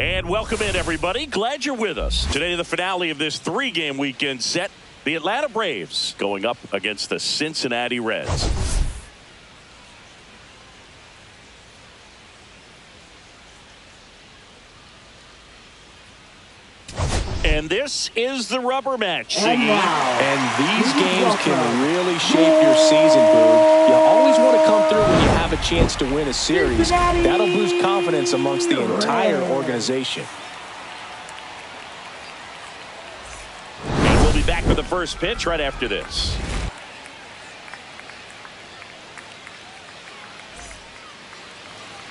And welcome in, everybody. Glad you're with us. Today, the finale of this three-game weekend set. The Atlanta Braves going up against the Cincinnati Reds. And this is the rubber match. And these games can really shape your season, Boog. You always want to come through when you have a chance to win a series. That'll boost confidence amongst the entire organization. And we'll be back with the first pitch right after this.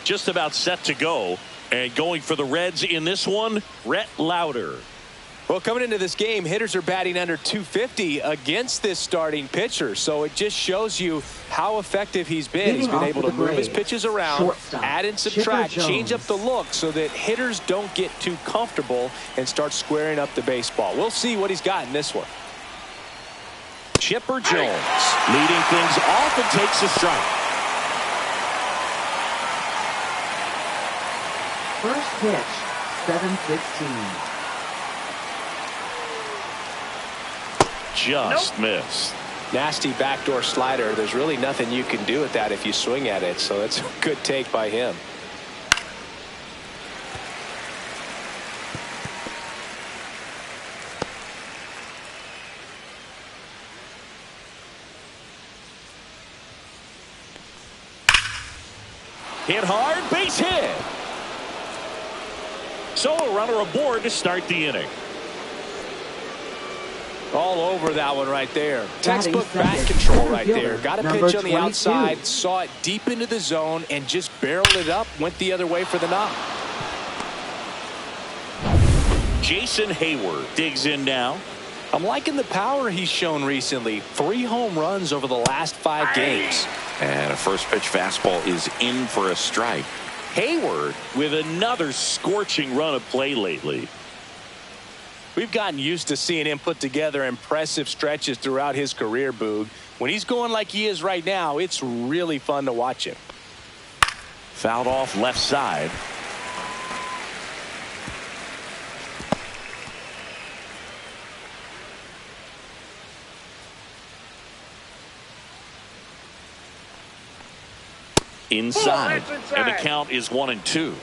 Just about set to go. And going for the Reds in this one, Rhett Lauder. Well, coming into this game, hitters are batting under 250 against this starting pitcher. So it just shows you how effective he's been. He's been able to move his pitches around, add and subtract, change up the look so that hitters don't get too comfortable and start squaring up the baseball. We'll see what he's got in this one. Chipper Jones leading things off and takes a strike. First pitch, 7-16. Just missed. Nasty backdoor slider. There's really nothing you can do with that if you swing at it. So that's a good take by him. Hit hard, base hit. So a runner aboard to start the inning. All over that one right there. Textbook bat control right there. Got a pitch on the outside, saw it deep into the zone, and just barreled it up, went the other way for the knock. Jason Hayward digs in now. I'm liking the power he's shown recently. 3 home runs over the last 5 games. And a first pitch fastball is in for a strike. Hayward with another scorching run of play lately. We've gotten used to seeing him put together impressive stretches throughout his career, Boog. When he's going like he is right now, it's really fun to watch him. Fouled off left side. Inside. And the count is 1-2.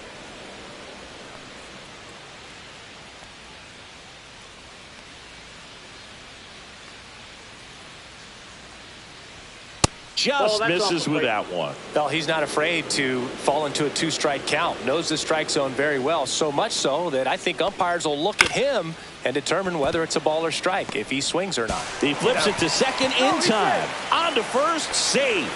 Just misses with that one. Well, he's not afraid to fall into a 2-strike count. Knows the strike zone very well. So much so that I think umpires will look at him and determine whether it's a ball or strike, if he swings or not. He flips it to second in time. On to first, save.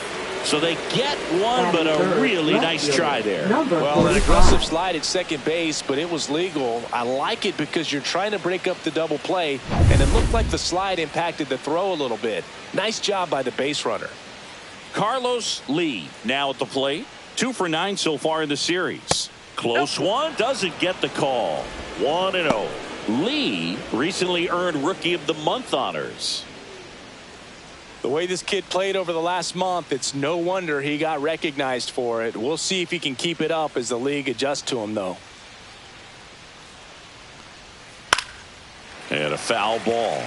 So they get one, but a really nice try there. Well, an aggressive slide at second base, but it was legal. I like it because you're trying to break up the double play, and it looked like the slide impacted the throw a little bit. Nice job by the base runner. Carlos Lee now at the plate. 2 for 9 so far in the series. Close one, doesn't get the call. 1-0. Lee recently earned Rookie of the Month honors. The way this kid played over the last month, it's no wonder he got recognized for it. We'll see if he can keep it up as the league adjusts to him, though. And a foul ball.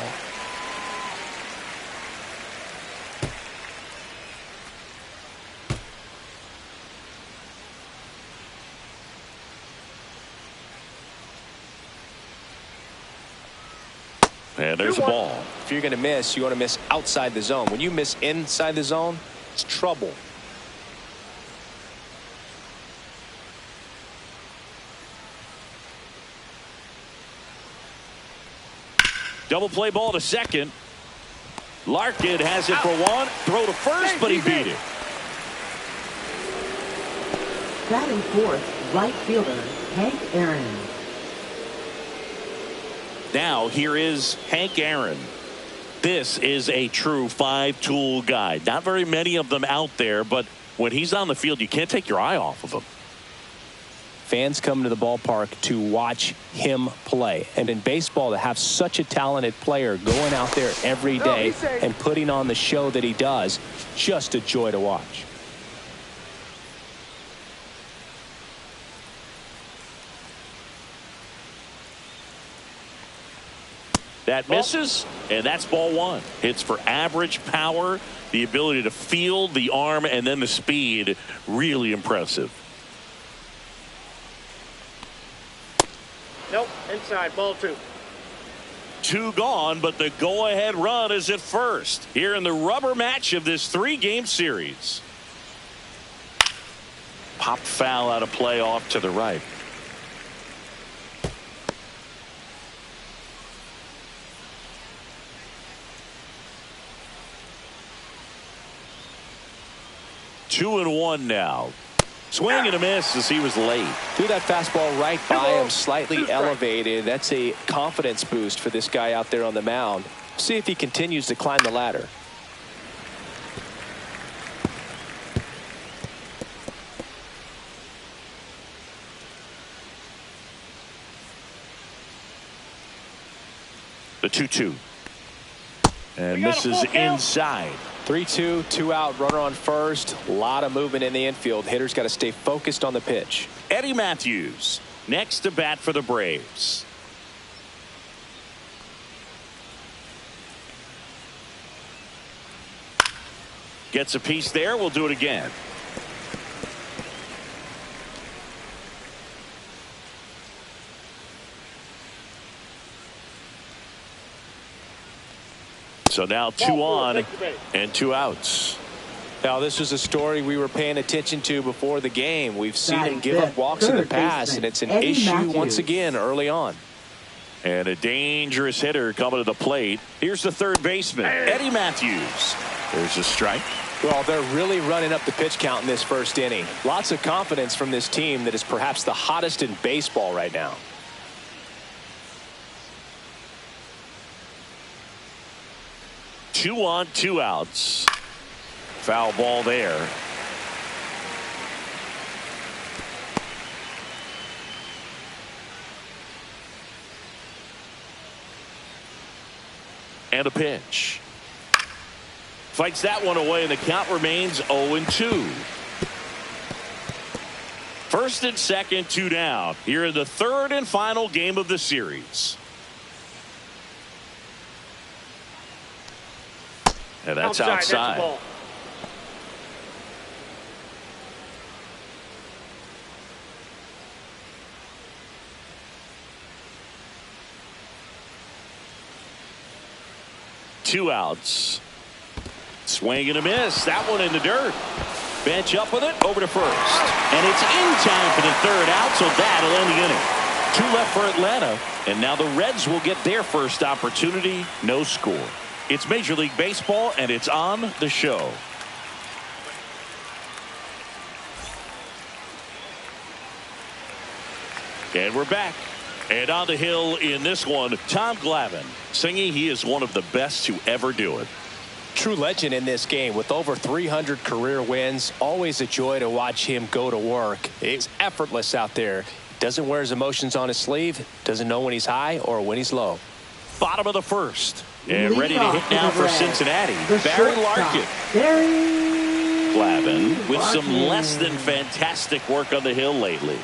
And there's a ball. If you're going to miss, you want to miss outside the zone. When you miss inside the zone, it's trouble. Double play ball to second. Larkin has it for one. Throw to first, but he beat it. Batting fourth, right fielder, Hank Aaron. Now here is Hank Aaron. This is a true 5-tool guy. Not very many of them out there, but when he's on the field, you can't take your eye off of him. Fans come to the ballpark to watch him play. And in baseball, to have such a talented player going out there every day and putting on the show that he does, just a joy to watch. That misses, and that's ball one. Hits for average power, the ability to field the arm, and then the speed. Really impressive. Nope, inside, ball two. Two gone, but the go-ahead run is at first here in the rubber match of this three-game series. Popped foul out of play off to the right. Two and one now. Swing and a miss as he was late. Threw that fastball right by him, slightly elevated. That's a confidence boost for this guy out there on the mound. See if he continues to climb the ladder. The 2-2. And misses inside. 3-2, 2 out, runner on first. A lot of movement in the infield. Hitter's got to stay focused on the pitch. Eddie Matthews next to bat for the Braves. Gets a piece there. We'll do it again. So now 2 on and 2 outs. Now this was a story we were paying attention to before the game. We've seen him give up walks in the past, and it's an issue once again early on. And a dangerous hitter coming to the plate. Here's the third baseman, Eddie Matthews. There's a strike. Well, they're really running up the pitch count in this first inning. Lots of confidence from this team that is perhaps the hottest in baseball right now. Two on, 2 outs. Foul ball there. And a pitch. Fights that one away, and the count remains 0-2. First and second, 2 down. Here in the third and final game of the series. And that's outside. That's Two outs. Swing and a miss. That one in the dirt. Bench up with it. Over to first. And it's in time for the third out, so that'll end the inning. 2 left for Atlanta. And now the Reds will get their first opportunity. No score. It's Major League Baseball, and it's on the show. And we're back. And on the hill in this one, Tom Glavine, singing he is one of the best to ever do it. True legend in this game with over 300 career wins. Always a joy to watch him go to work. It's effortless out there. Doesn't wear his emotions on his sleeve. Doesn't know when he's high or when he's low. Bottom of the first. And ready to hit now for Cincinnati. Barry Larkin. Glavine with some less than fantastic work on the hill lately.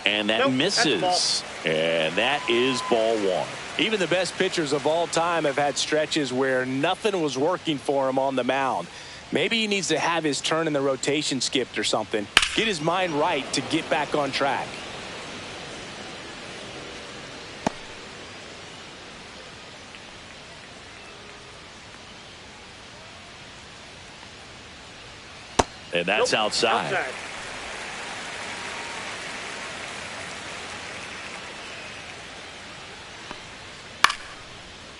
And that misses. And that is ball one. Even the best pitchers of all time have had stretches where nothing was working for him on the mound. Maybe he needs to have his turn in the rotation skipped or something. Get his mind right to get back on track. And that's outside.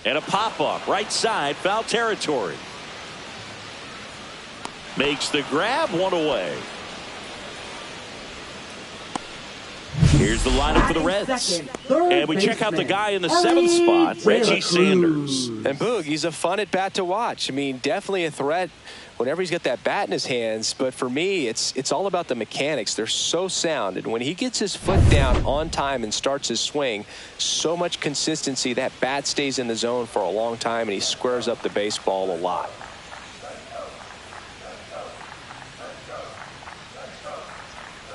And a pop-up right side, foul territory. Makes the grab, one away. Here's the lineup for the Reds. And we check out the guy in the 7th spot, Reggie Sanders. And Boog, he's a fun at bat to watch. I mean, definitely a threat whenever he's got that bat in his hands. But for me, it's all about the mechanics. They're so sound. And when he gets his foot down on time and starts his swing, so much consistency, that bat stays in the zone for a long time, and he squares up the baseball a lot.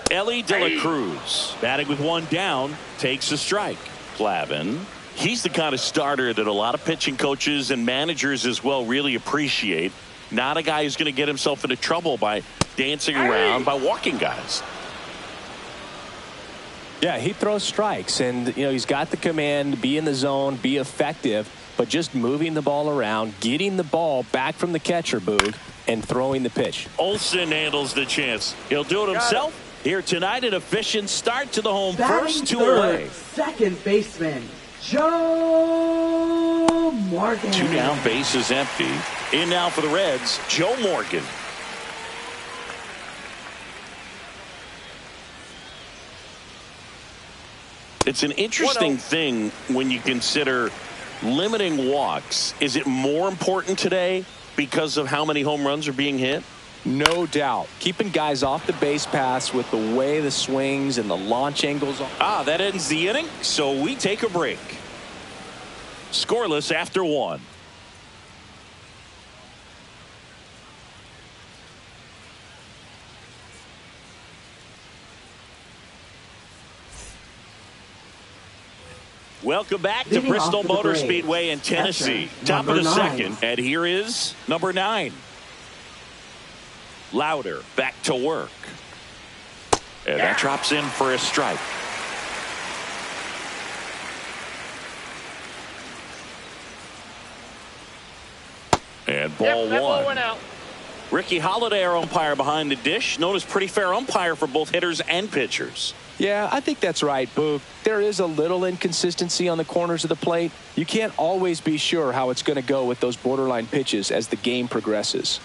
Ellie De La Cruz batting with one down, takes a strike. Glavine He's the kind of starter that a lot of pitching coaches and managers as well really appreciate. Not a guy who's going to get himself into trouble by dancing around, by walking guys. Yeah, he throws strikes, and he's got the command to be in the zone, be effective, but just moving the ball around, getting the ball back from the catcher, Boog, and throwing the pitch. Olsen handles the chance. He'll do it himself here tonight. An efficient start to the home Batting first, 2 third, away. second baseman, Joe Morgan. 2 down, bases empty. In now for the Reds, Joe Morgan. It's an interesting thing when you consider limiting walks. Is it more important today because of how many home runs are being hit? No doubt. Keeping guys off the base paths with the way the swings and the launch angles. That ends the inning, so we take a break. Scoreless after 1. Welcome back to Leading Bristol off for the Motor Braves, Speedway in Tennessee. catcher, Top of the number 9. second, and here is number 9. Louder back to work. And that drops in for a strike. And ball one. Out. Ricky Holiday, our umpire behind the dish, known as pretty fair umpire for both hitters and pitchers. Yeah, I think that's right, Boog. There is a little inconsistency on the corners of the plate. You can't always be sure how it's going to go with those borderline pitches as the game progresses.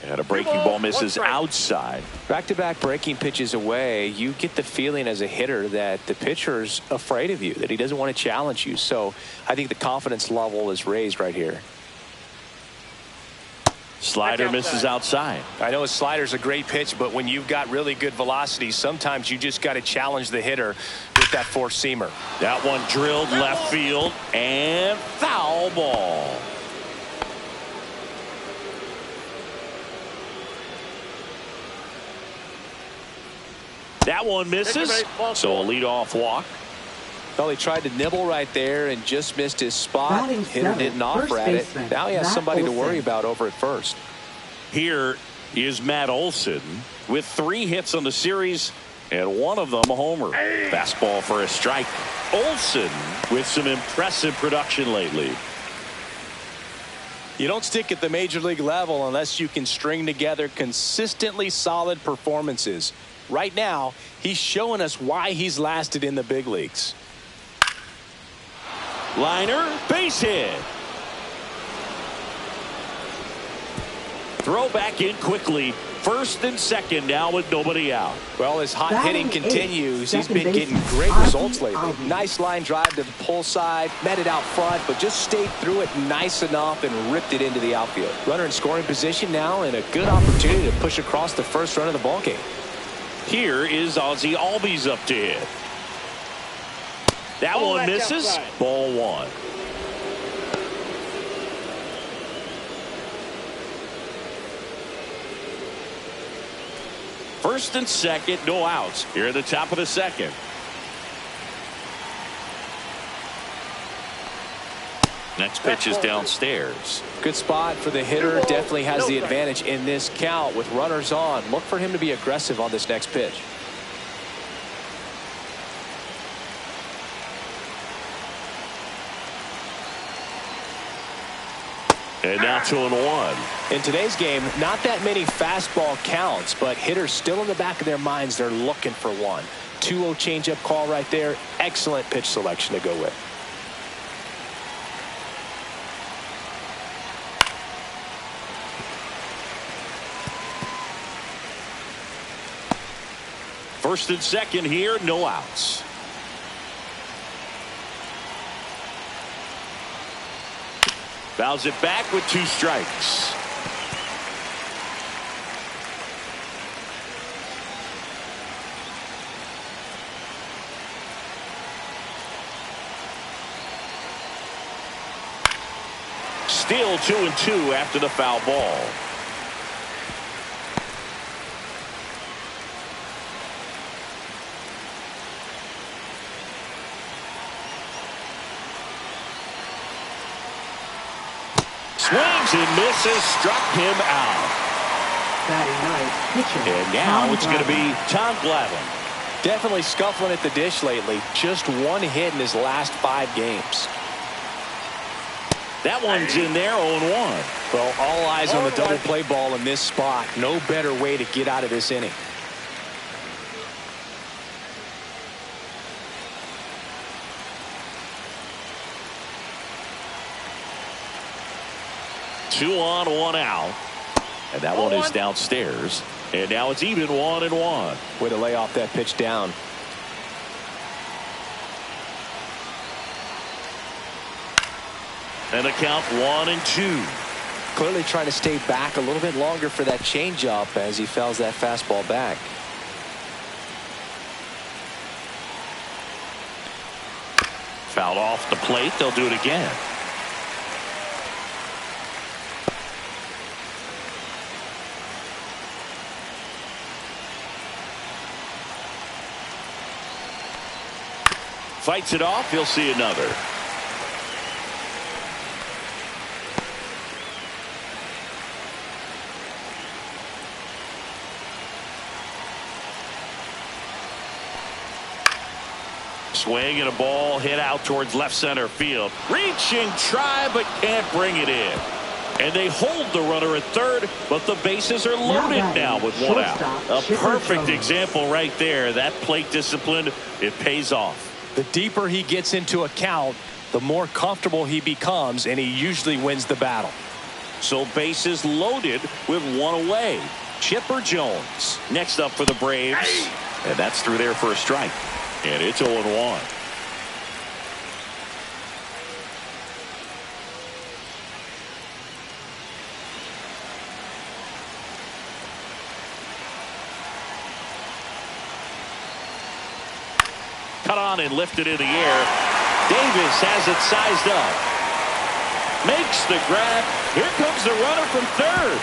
And a breaking ball misses outside. Back-to-back breaking pitches away, you get the feeling as a hitter that the pitcher's afraid of you, that he doesn't want to challenge you. So I think the confidence level is raised right here. Slider misses outside. I know a slider's a great pitch, but when you've got really good velocity, sometimes you just got to challenge the hitter with that four-seamer. That one drilled left field and foul ball. That one misses, so a leadoff walk. Well, he tried to nibble right there and just missed his spot. Batting Hitter seventh, didn't offer first at it. baseman, Now he has Matt somebody to Olson. worry about over at first. Here is Matt Olson with 3 hits on the series and one of them a homer. Fastball for a strike. Olson with some impressive production lately. You don't stick at the major league level unless you can string together consistently solid performances. Right now, he's showing us why he's lasted in the big leagues. Liner, base hit. Throw back in quickly. First and second now with nobody out. Well, as hot Batting hitting eighth, continues, he's second been getting baseman, great Ozzie results lately. Albies. Nice line drive to the pull side, met it out front, but just stayed through it nice enough and ripped it into the outfield. Runner in scoring position now and a good opportunity to push across the first run of the ballgame. Here is Ozzie Albies up to hit. That one misses. Outside. Ball 1. First and second, no outs. Here at the top of the second. Next pitch is downstairs. Good spot for the hitter. Definitely has the advantage in this count with runners on. Look for him to be aggressive on this next pitch. And now 2-1. In today's game, not that many fastball counts, but hitters still in the back of their minds, they're looking for one. 2-0 changeup call right there. Excellent pitch selection to go with. First and second here, no outs. Fouls it back with 2 strikes. Still 2-2 after the foul ball. Swings and misses. Struck him out. Batting ninth, pitcher. And now it's going to be Tom Glavine. Definitely scuffling at the dish lately. Just one hit in his last 5 games. That one's in there, 0-1. Well, all eyes on the double play ball in this spot. No better way to get out of this inning. Two on, one out. And that one is downstairs. And now it's even 1-1. Way to lay off that pitch down. And the count 1-2. Clearly trying to stay back a little bit longer for that changeup as he fouls that fastball back. Fouled off the plate. They'll do it again. Fights it off. He'll see another. Swing and a ball hit out towards left center field. Reaching, try, but can't bring it in. And they hold the runner at third, but the bases are loaded now with one out. A perfect example right there. That plate discipline, it pays off. The deeper he gets into a count, the more comfortable he becomes, and he usually wins the battle. So bases loaded with one away. Chipper Jones next up for the Braves. And that's through there for a strike. And it's 0-1. Cut on and lifted in the air. Davis has it sized up. Makes the grab. Here comes the runner from third.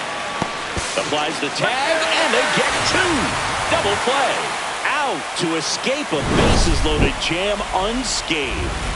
Applies the tag, and they get 2. Double play. Out to escape a bases-loaded jam unscathed.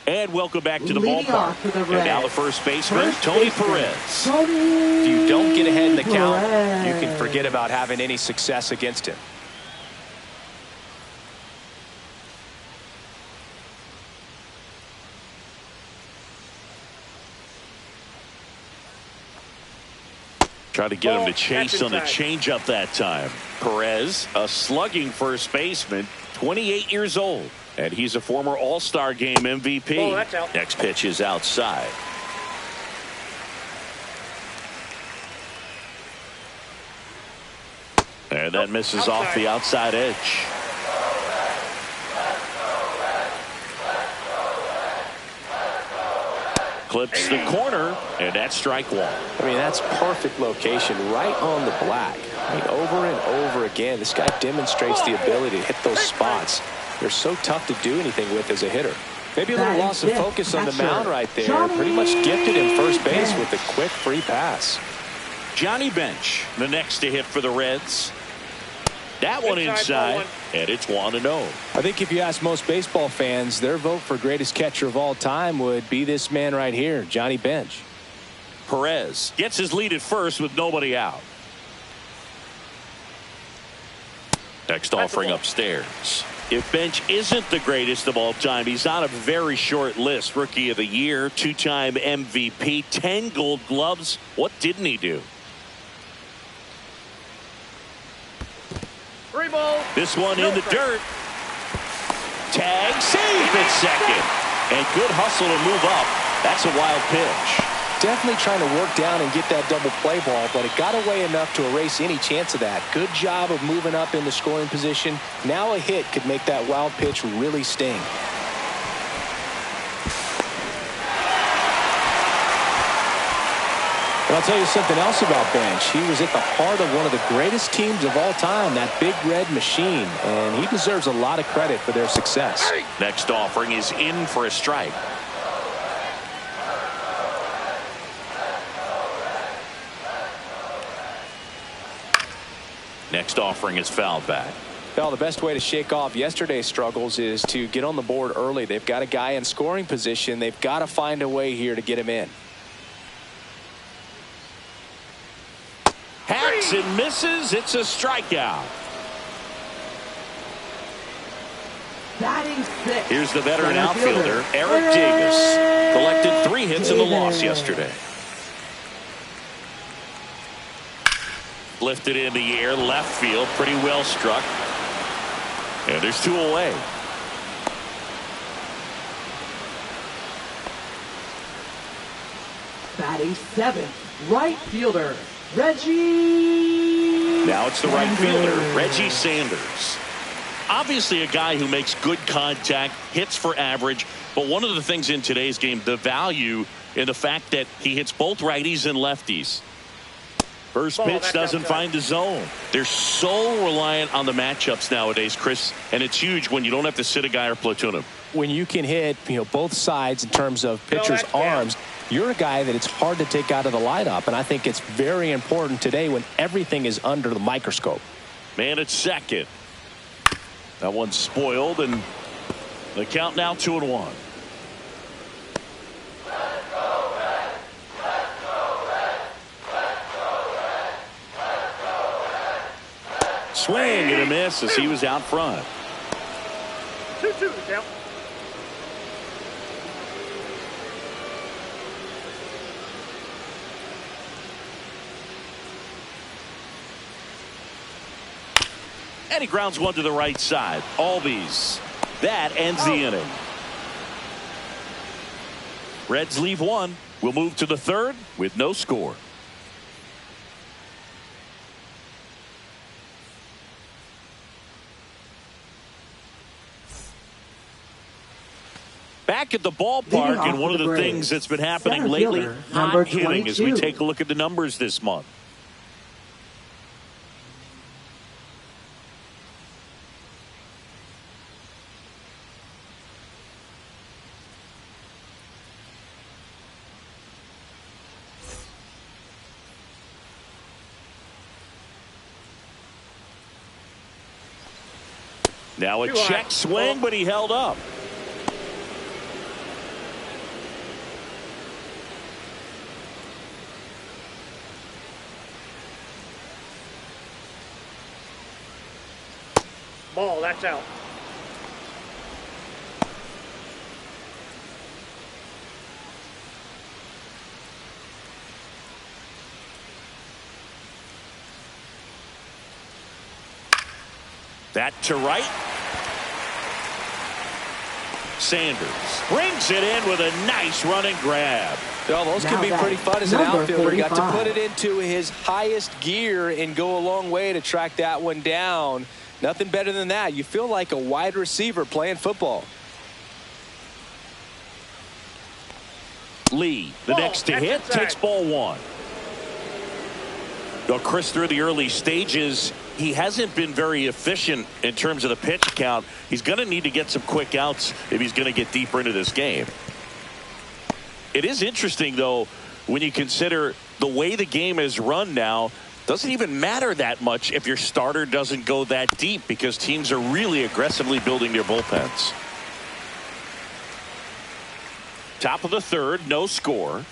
And welcome back to the ballpark. And now the first baseman, Tony Perez. If you don't get ahead in the count, you can forget about having any success against him. Try to get him to chase on the changeup that time. Perez, a slugging first baseman, 28 years old. And he's a former All-Star Game MVP. Oh, that's out. Next pitch is outside. And that misses off the outside edge. Clips the corner, and that's strike 1. I mean, that's perfect location right on the black. I mean, over and over again, this guy demonstrates the ability to hit those spots. They're so tough to do anything with as a hitter. Maybe a little loss of focus on the mound right there. Pretty much gifted him first base with a quick free pass. Johnny Bench, the next to hit for the Reds. That one inside, and it's 1-0. I think if you ask most baseball fans, their vote for greatest catcher of all time would be this man right here, Johnny Bench. Perez gets his lead at first with nobody out. Next offering upstairs. If Bench isn't the greatest of all time, he's on a very short list. Rookie of the Year, 2-time MVP, 10 Gold Gloves. What didn't he do? This one in the dirt. Tag, safe at second. And good hustle to move up. That's a wild pitch. Definitely trying to work down and get that double play ball, but it got away enough to erase any chance of that. Good job of moving up in the scoring position. Now a hit could make that wild pitch really sting. But I'll tell you something else about Bench. He was at the heart of one of the greatest teams of all time, that Big Red Machine, and he deserves a lot of credit for their success. Next offering is in for a strike. Next offering is fouled back. Well, the best way to shake off yesterday's struggles is to get on the board early. They've got a guy in scoring position. They've got to find a way here to get him in. Hacks and misses. It's a strikeout. Batting sixth. Here's the veteran outfielder, Eric Davis. Collected 3 hits in the loss yesterday. Lifted in the air, left field, pretty well struck. And there's 2 away. Batting seventh, right fielder, Reggie. Now it's the right fielder, Reggie Sanders. Obviously a guy who makes good contact, hits for average, but one of the things in today's game, the value in the fact that he hits both righties and lefties. First pitch doesn't find the zone. They're so reliant on the matchups nowadays, Chris, and it's huge when you don't have to sit a guy or platoon him. When you can hit, both sides in terms of pitchers' arms, you're a guy that it's hard to take out of the lineup, and I think it's very important today when everything is under the microscope. Man at second. That one's spoiled, and the count now 2-1. Swing and a miss as he was out front. 2-2 count. And he grounds one to the right side. Albies. That ends the inning. Reds leave one. We'll move to the third with no score. Back at the ballpark, and one of the things that's been happening lately, hot hitting as we take a look at the numbers this month. Now a check swing, but he held up. Ball, that's out. That to right. Sanders brings it in with a nice running grab. Well, those can be pretty fun as an outfielder. He got to put it into his highest gear and go a long way to track that one down. Nothing better than that. You feel like a wide receiver playing football. Lee, the next to hit, takes ball one. Well, Chris, through the early stages, he hasn't been very efficient in terms of the pitch count. He's going to need to get some quick outs if he's going to get deeper into this game. It is interesting, though, when you consider the way the game is run now. Doesn't even matter that much if your starter doesn't go that deep, because teams are really aggressively building their bullpens. Top of the third, no score.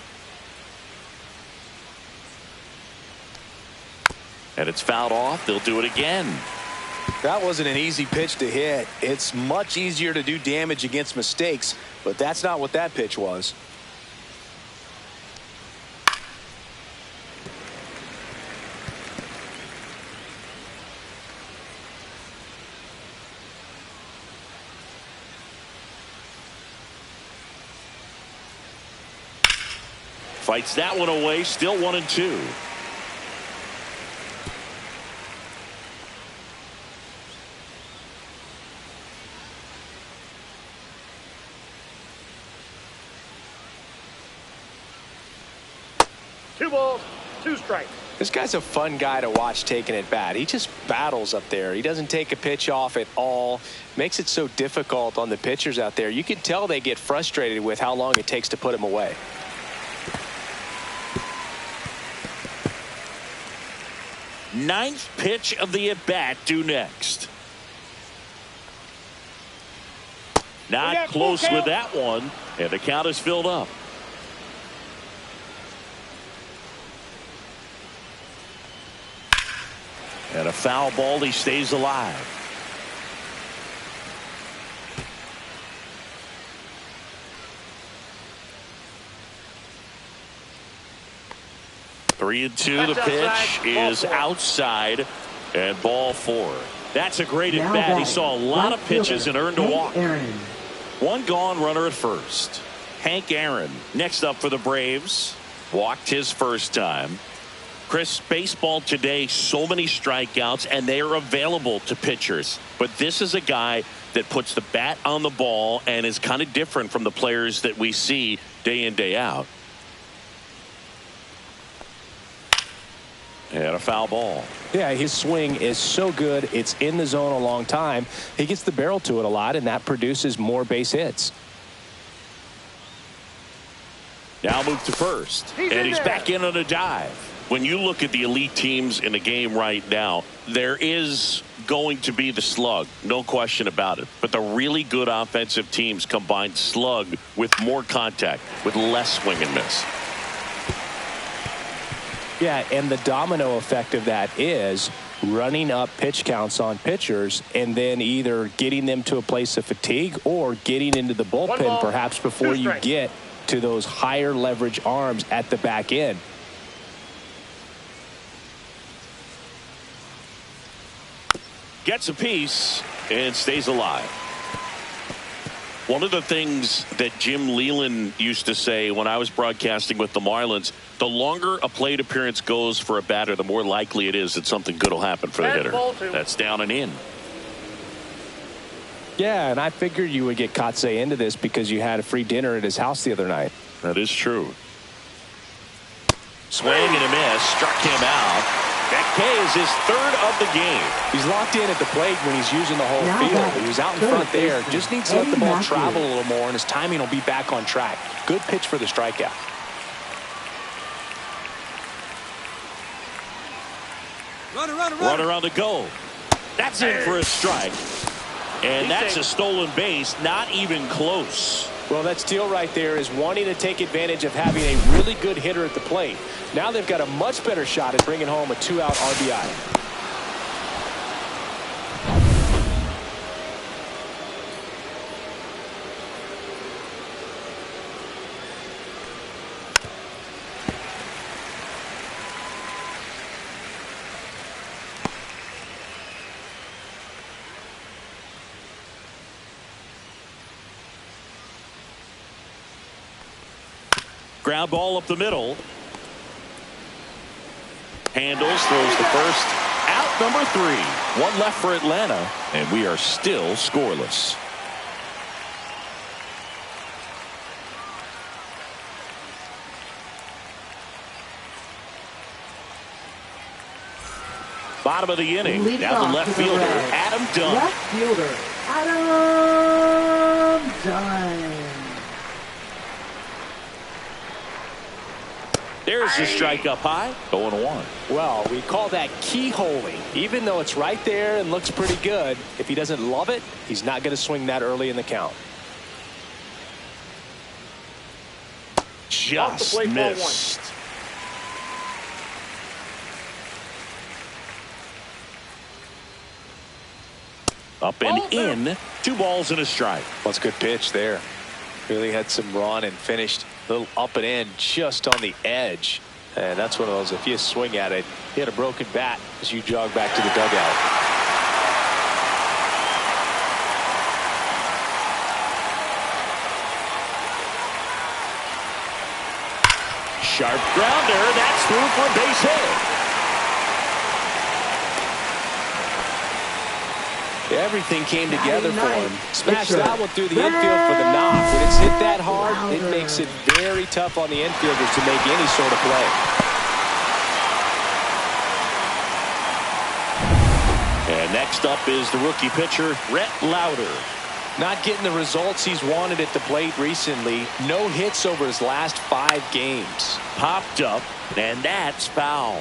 And it's fouled off. They'll do it again. That wasn't an easy pitch to hit. It's much easier to do damage against mistakes, but that's not what that pitch was. Fights that one away. Still 1-2. 2 balls, 2 strikes. This guy's a fun guy to watch taking at bat. He just battles up there. He doesn't take a pitch off at all. Makes it so difficult on the pitchers out there. You can tell they get frustrated with how long it takes to put him away. Ninth pitch of the at-bat due next. Not close with that one, and the count is filled up. And a foul ball. He stays alive. Three and two. The pitch is outside, and ball 4. That's a great at bat. He saw a lot of pitches and earned a walk. One gone, runner at first. Hank Aaron next up for the Braves. Walked his first time. Chris, baseball today, so many strikeouts, and they are available to pitchers. But this is a guy that puts the bat on the ball and is kind of different from the players that we see day in, day out. And a foul ball. Yeah, his swing is so good. It's in the zone a long time. He gets the barrel to it a lot, and that produces more base hits. Now move to first. And he's back in on a dive. When you look at the elite teams in the game right now, there is going to be the slug, no question about it. But the really good offensive teams combine slug with more contact, with less swing and miss. Yeah, and the domino effect of that is running up pitch counts on pitchers and then either getting them to a place of fatigue or getting into the bullpen perhaps before you get to those higher leverage arms at the back end. Gets a piece and stays alive. One of the things that Jim Leland used to say when I was broadcasting with the Marlins, the longer a plate appearance goes for a batter, the more likely it is that something good will happen for the hitter. That's down and in. Yeah, and I figured you would get Kotsay into this because you had a free dinner at his house the other night. That is true. Swing and a miss. Struck him out. That K is his 3rd of the game. He's locked in at the plate when he's using the whole field. He was out in front there. Just needs to let the ball travel a little more, and his timing will be back on track. Good pitch for the strikeout. Runner on the go. That's in for a strike. And that's a stolen base. Not even close. Well, that steal right there is wanting to take advantage of having a really good hitter at the plate. Now they've got a much better shot at bringing home a 2-out RBI. Ground ball up the middle. Handles, throws the first. Out number 3. One left for Atlanta, and we are still scoreless. Bottom of the inning. Now the left fielder, Adam Dunn. Left fielder, Adam Dunn. There's the strike up high. 0-1. Well, we call that keyholing. Even though it's right there and looks pretty good, if he doesn't love it, he's not going to swing that early in the count. Just missed. Up and in. 2 balls and a strike. Well, it's a good pitch there. Really had some run and finished a little up and in just on the edge. And that's one of those, if you swing at it, you had a broken bat as you jog back to the dugout. Sharp grounder. That's through for a base hit. Everything came together for him. Smashed that one through the infield for the knock. When it's hit that hard, it makes it very tough on the infielders to make any sort of play. Next up is the rookie pitcher, Rhett Lauder. Not getting the results he's wanted at the plate recently. No hits over his last 5 games. Popped up, and that's foul.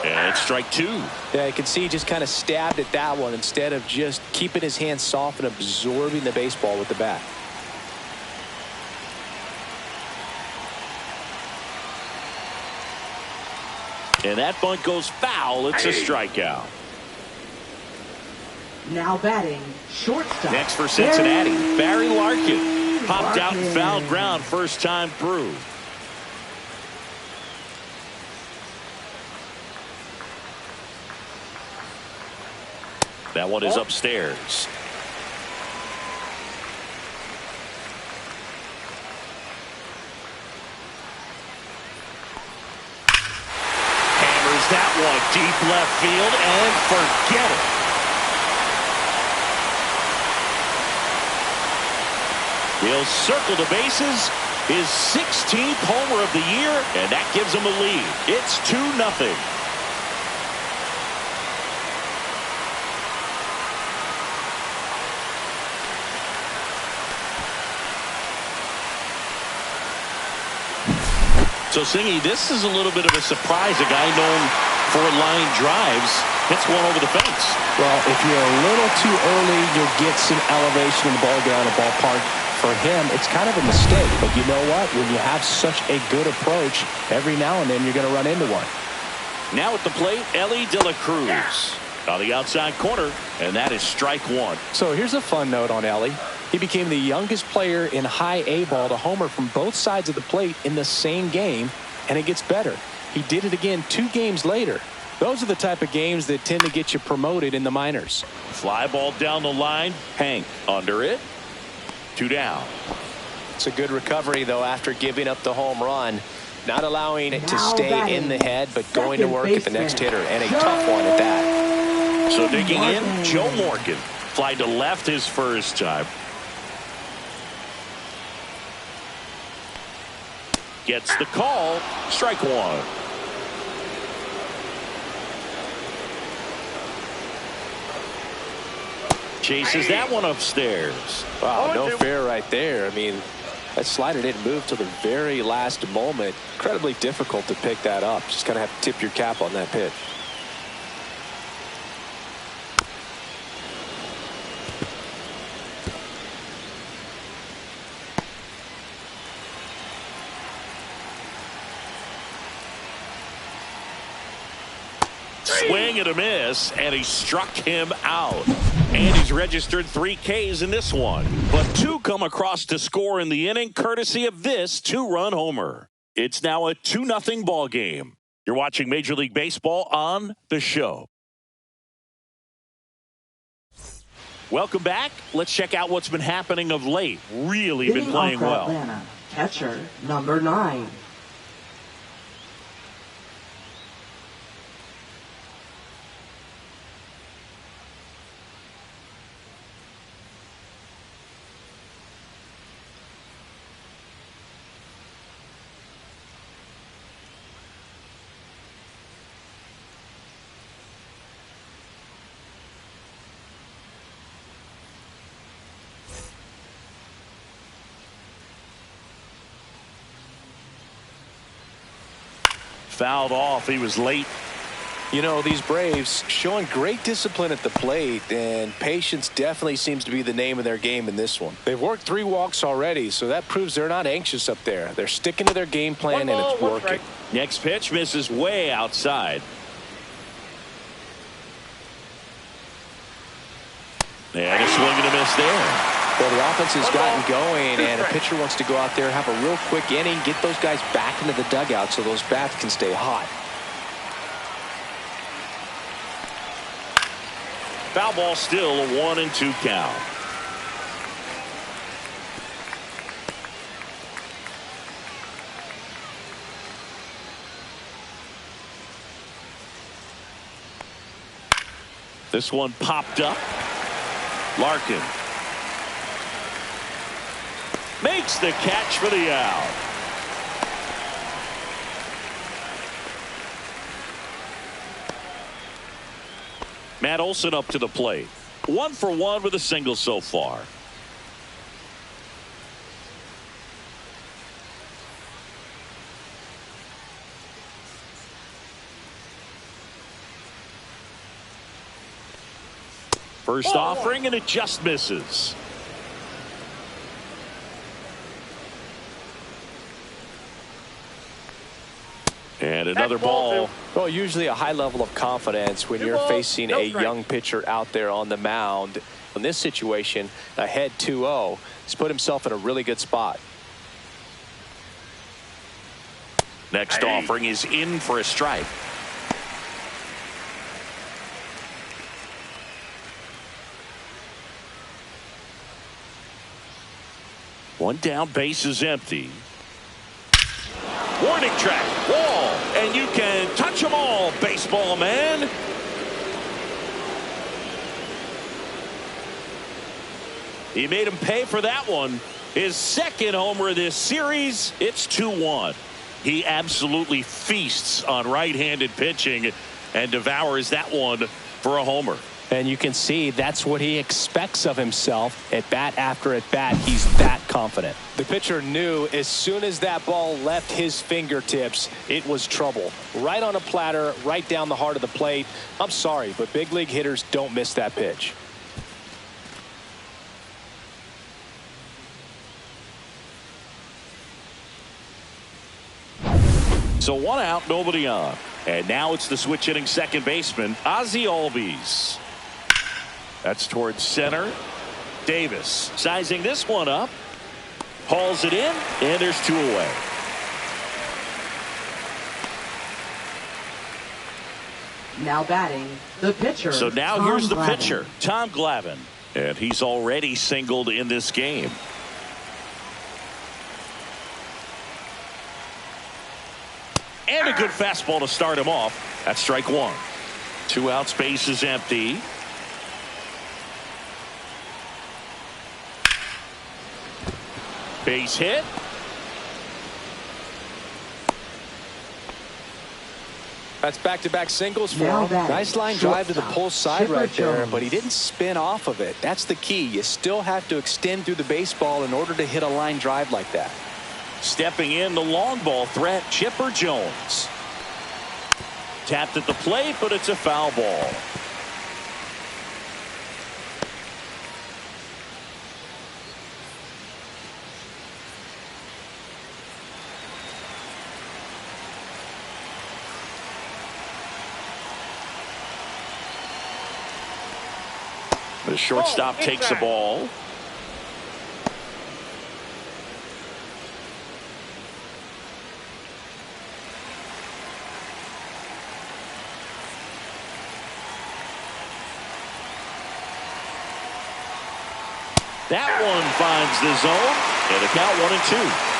And it's strike 2. Yeah, you can see he just kind of stabbed at that one instead of just keeping his hands soft and absorbing the baseball with the bat. And that bunt goes foul. It's a strikeout. Now batting, shortstop. Next for Cincinnati, Barry Larkin. Popped out and fouled ground first time through. That one is upstairs. Hammers that one deep left field and forget it. He'll circle the bases. His 16th homer of the year, and that gives him a lead. It's 2-0. So, Singy, this is a little bit of a surprise. A guy known for line drives hits one over the fence. Well, if you're a little too early, you'll get some elevation in the ball down the ballpark. For him, it's kind of a mistake. But you know what? When you have such a good approach, every now and then you're going to run into one. Now at the plate, Ellie De La Cruz on the outside corner, and that is strike 1. So here's a fun note on Ellie. He became the youngest player in high A ball to homer from both sides of the plate in the same game, and it gets better. He did it again 2 games later. Those are the type of games that tend to get you promoted in the minors. Fly ball down the line. Hank under it. 2 down. It's a good recovery, though, after giving up the home run. Not allowing it to stay in the head, but going to work at the next hitter, and a tough one at that. So digging in, Joe Morgan. Fly to left his first time. Gets the call. Strike 1. Chases that one upstairs. Wow, no fair right there. I mean, that slider didn't move till the very last moment. Incredibly difficult to pick that up. Just kind of have to tip your cap on that pitch. Swing and a miss, and he struck him out. And he's registered 3 Ks in this one. But 2 come across to score in the inning, courtesy of this 2-run homer. It's now a 2-0 ball game. You're watching Major League Baseball on The Show. Welcome back. Let's check out what's been happening of late. Really been playing well. Atlanta, catcher number 9. Fouled off. He was late. You know, these Braves showing great discipline at the plate, and patience definitely seems to be the name of their game in this one. They've worked 3 walks already, so that proves they're not anxious up there. They're sticking to their game plan, and it's working. Next pitch misses way outside. And a swing and a miss there. Well, the offense has gotten going, and a pitcher wants to go out there, have a real quick inning, get those guys back into the dugout so those bats can stay hot. Foul ball, still a 1-2 count. This one popped up. Larkin makes the catch for the out. Matt Olson up to the plate. 1 for 1 with a single so far. First offering, and it just misses. And another ball. Well, usually a high level of confidence when you're facing a young pitcher out there on the mound. In this situation, ahead 2-0, he's put himself in a really good spot. Next offering is in for a strike. One down, base is empty. Warning track, wall, and you can touch them all, baseball man. He made him pay for that one. His second homer this series. It's 2-1. He absolutely feasts on right-handed pitching and devours that one for a homer. And you can see that's what he expects of himself at bat after at bat. He's that confident. The pitcher knew as soon as that ball left his fingertips, it was trouble. Right on a platter, right down the heart of the plate. I'm sorry, but big league hitters don't miss that pitch. So 1 out, nobody on. And now it's the switch hitting second baseman, Ozzie Albies. That's towards center. Davis sizing this one up. Hauls it in, and there's 2 away. Now batting, the pitcher. So now Tom here's the Glavine. pitcher, Tom Glavine. And he's already singled in this game. And a good fastball to start him off. That's strike 1. 2 outs, base is empty. Base hit. That's back-to-back singles for Now him. batting, Nice line drive to the shortstop, pull side Chipper right there, Jones. but he didn't spin off of it. That's the key. You still have to extend through the baseball in order to hit a line drive like that. Stepping in, the long ball threat, Chipper Jones. Tapped at the plate, but it's a foul ball. The shortstop takes the ball. That one finds the zone, and a count 1-2.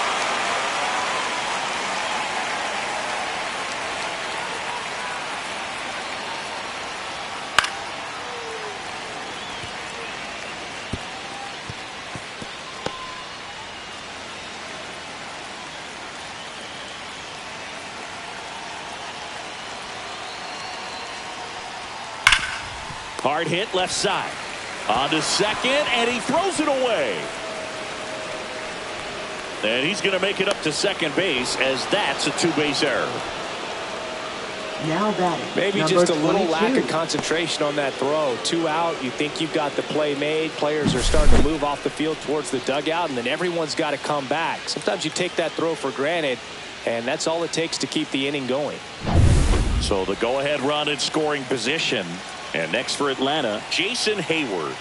Hard hit left side. On to second, and he throws it away. And he's going to make it up to second base, as that's a 2-base error. Now batting, Maybe number just a little 22. lack of concentration on that throw. 2 out, you think you've got the play made. Players are starting to move off the field towards the dugout, and then everyone's got to come back. Sometimes you take that throw for granted, and that's all it takes to keep the inning going. So the go-ahead run in scoring position. And next for Atlanta, Jason Hayward.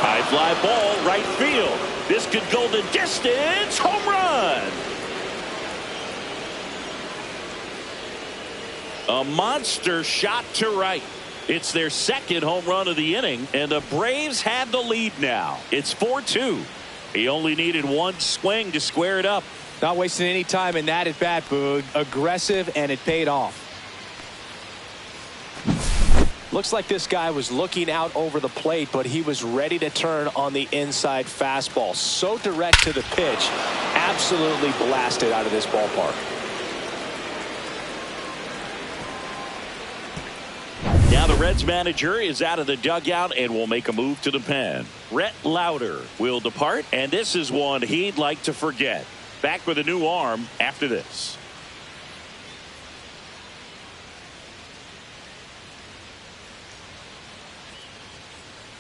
High fly ball, right field. This could go the distance. Home run. A monster shot to right. It's their second home run of the inning, and the Braves have the lead now. It's 4-2. He only needed one swing to square it up. Not wasting any time in that at bat, Boog. Aggressive, and it paid off. Looks like this guy was looking out over the plate, but he was ready to turn on the inside fastball. So direct to the pitch. Absolutely blasted out of this ballpark. Now the Reds manager is out of the dugout and will make a move to the pen. Rhett Lauder will depart, and this is one he'd like to forget. Back with a new arm after this.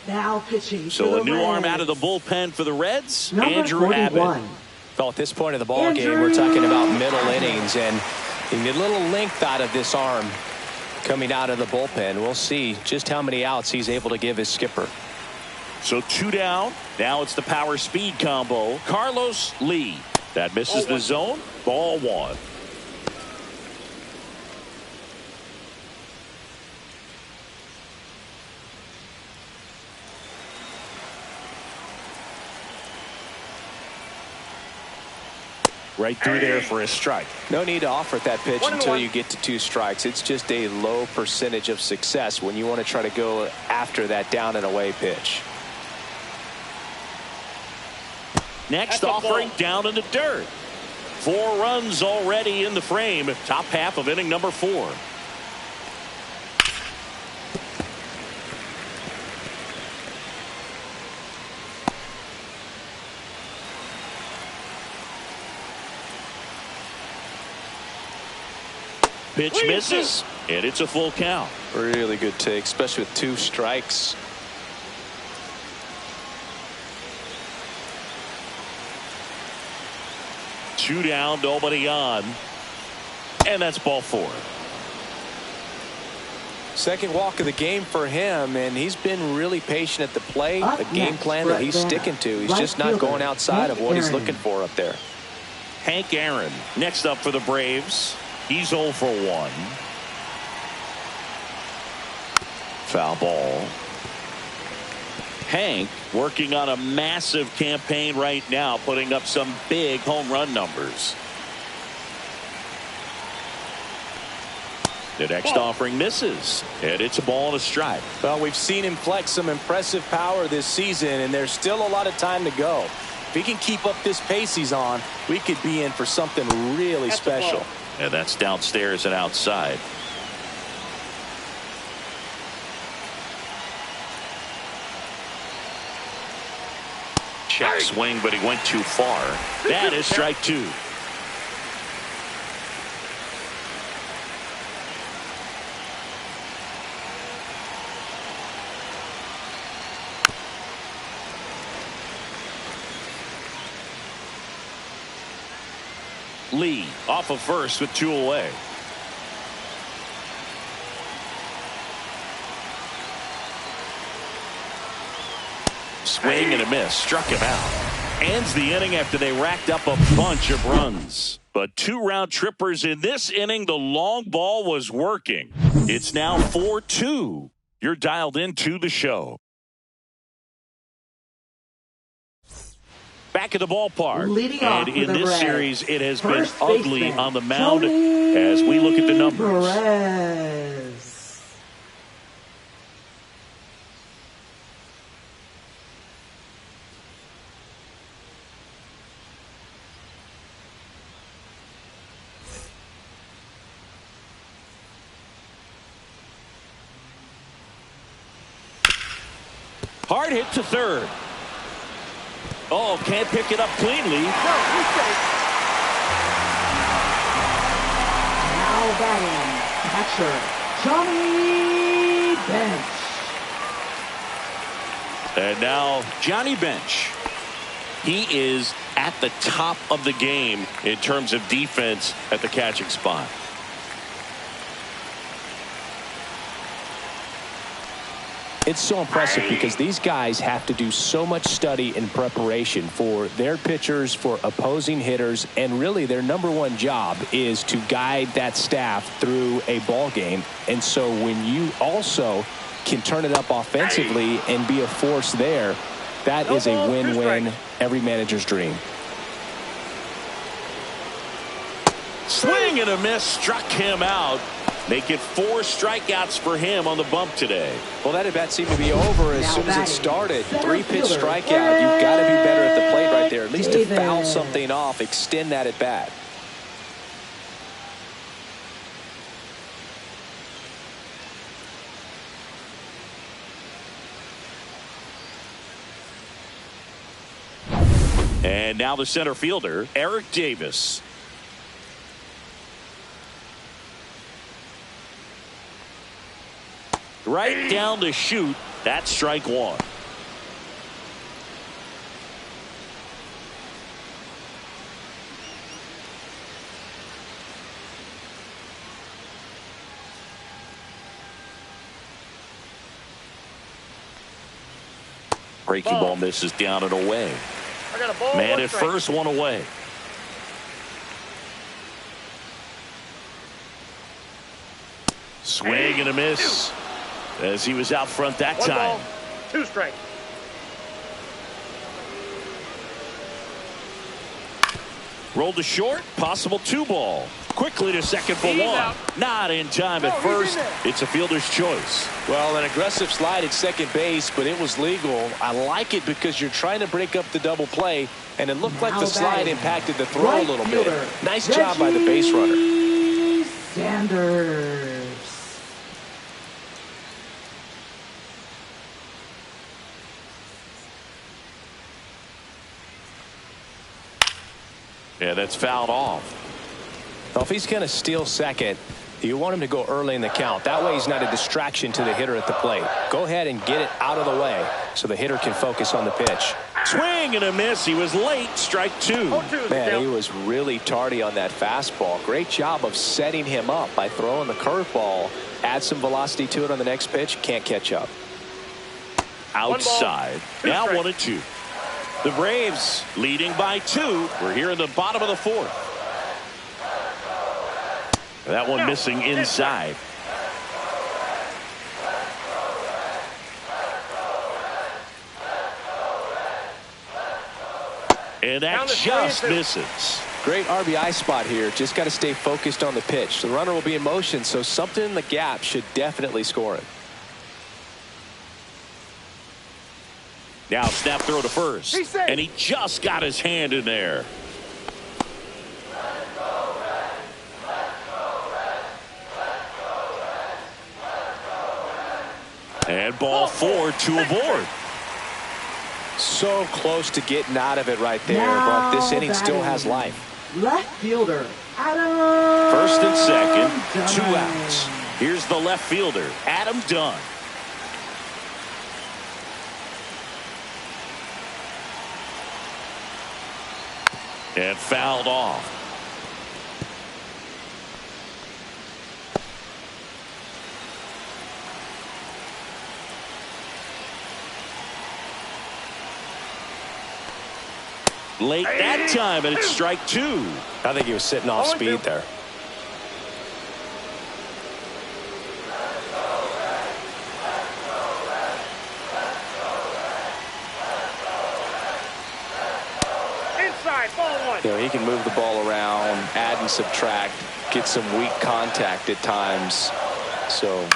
Now pitching. So a new arm out of the bullpen for the Reds, Andrew 41. Abbott. Well, at this point of the ball game, we're talking about middle innings, and you get a little length out of this arm coming out of the bullpen. We'll see just how many outs he's able to give his skipper. So 2 down. Now it's the power speed combo. Carlos Lee. That misses the zone. Ball 1. Right through there for a strike. No need to offer that pitch 1-1. until you get to 2 strikes. It's just a low percentage of success when you want to try to go after that down and away pitch. Next That's a offering ball. down in the dirt. 4 runs already in the frame. Top half of inning number 4. Pitch misses, and it's a full count. Really good take, especially with 2 strikes. Two down, nobody on. And that's ball 4. Second walk of the game for him, and he's been really patient at the plate. Up The game next, plan that right he's there. sticking to. He's Right just not fielder, going outside of what Hank he's Aaron. looking for up there. Hank Aaron next up for the Braves. He's 0 for 1. Foul ball. Hank working on a massive campaign right now, putting up some big home run numbers. The next offering misses, and it's a ball and a strike. Well, we've seen him flex some impressive power this season, and there's still a lot of time to go. If he can keep up this pace he's on, we could be in for something really special. And that's downstairs and outside. Check swing, but he went too far. That is strike 2. Lee off of first with 2 away. Swing and a miss. Struck him out. Ends the inning after they racked up a bunch of runs. But 2 round trippers in this inning. The long ball was working. It's now 4-2. You're dialed into the show. Back at the ballpark. Leading and off for in the this Reds, series, it has been first ugly baseman, on the mound Tony as we look at the numbers. Perez. Hard hit to third. Oh, can't pick it up cleanly. Now batting, catcher Johnny Bench. And now Johnny Bench. He is at the top of the game in terms of defense at the catching spot. It's so impressive because these guys have to do so much study and preparation for their pitchers, for opposing hitters, and really their #1 job is to guide that staff through a ball game. And so when you also can turn it up offensively and be a force there, that is a win-win, every manager's dream. Swing and a miss struck him out. Make it 4 strikeouts for him on the bump today. Well, that at bat seemed to be over as soon as it started. 3-pitch strikeout. You've got to be better at the plate right there. At least to foul something off, extend that at bat. And now the center fielder, Eric Davis. Right down to shoot. That's strike 1. Breaking ball misses down and away. I got a ball. Man at first, 1 away. Swing and a miss as he was out front that 1 time. ball, 2 strikes. Rolled to short, possible 2 ball. Quickly to second for 1. Not in time at first. It's a fielder's choice. Well, an aggressive slide at second base, but it was legal. I like it because you're trying to break up the double play, and it looked like the slide impacted the throw a little bit. Nice job by the base runner. Sanders. Yeah, that's fouled off. Well, if he's going to steal second, you want him to go early in the count. That way he's not a distraction to the hitter at the plate. Go ahead and get it out of the way so the hitter can focus on the pitch. Swing and a miss. He was late. Strike 2. Man, he was really tardy on that fastball. Great job of setting him up by throwing the curveball. Add some velocity to it on the next pitch. Can't catch up. Outside. Now 1-2. The Braves leading by 2. We're here in the bottom of the 4th. That one missing inside. And that just misses. Great RBI spot here. Just got to stay focused on the pitch. The runner will be in motion, so something in the gap should definitely score it. Now snap throw to first. And he just got his hand in there. And ball 4, 2 aboard. So close to getting out of it right there, but this inning still has life. Left fielder, Adam. First and second, 2 outs. Here's the left fielder, Adam Dunn. And fouled off. Late that time, and it's strike 2. I think he was sitting off speed there. Inside, ball 1. You know, he can move the ball around, add and subtract, get some weak contact at times. So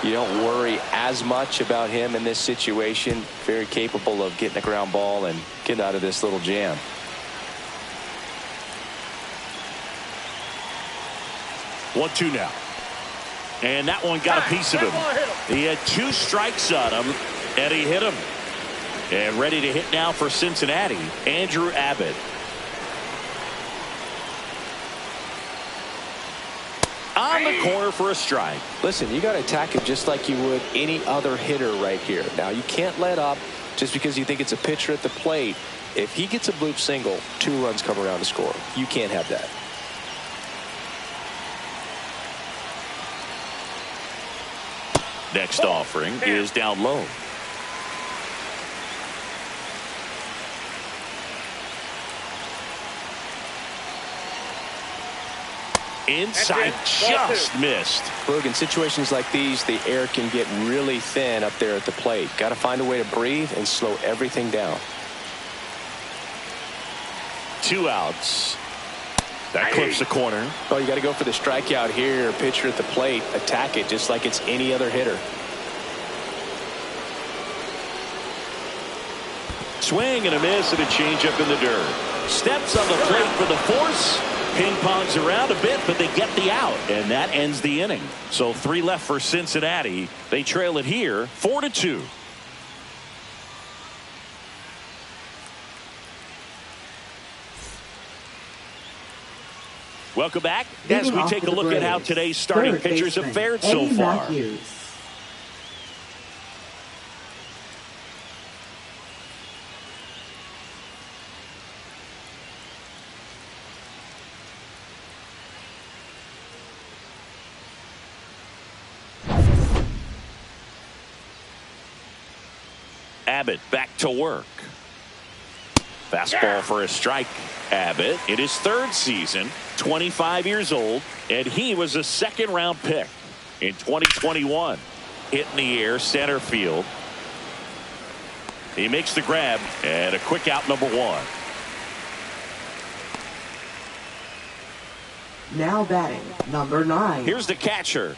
you don't worry as much about him in this situation. Very capable of getting a ground ball and getting out of this little jam. One-two now. And that one got a piece of him. He had 2 strikes on him, and he hit him. And ready to hit now for Cincinnati, Andrew Abbott. On the corner for a strike. Listen, you got to attack him just like you would any other hitter right here. Now, you can't let up just because you think it's a pitcher at the plate. If he gets a bloop single, 2 runs come around to score. You can't have that. Next offering is down low. Inside, just missed. Look, in situations like these, the air can get really thin up there at the plate. Got to find a way to breathe and slow everything down. 2 outs. That clips the corner. Oh, you got to go for the strikeout here. Pitcher at the plate. Attack it just like it's any other hitter. Swing and a miss and a changeup in the dirt. Steps on the plate for the force. Ping pongs around a bit, but they get the out, and that ends the inning. So 3 left for Cincinnati. They trail it here 4-2. Welcome back as we take a look at how today's starting pitchers have fared so far. Abbott back to work. Fastball for a strike. Abbott in his 3rd season, 25 years old, and he was a 2nd-round pick in 2021. Hit in the air, center field. He makes the grab, and a quick out, number 1. Now batting, number 9. Here's the catcher.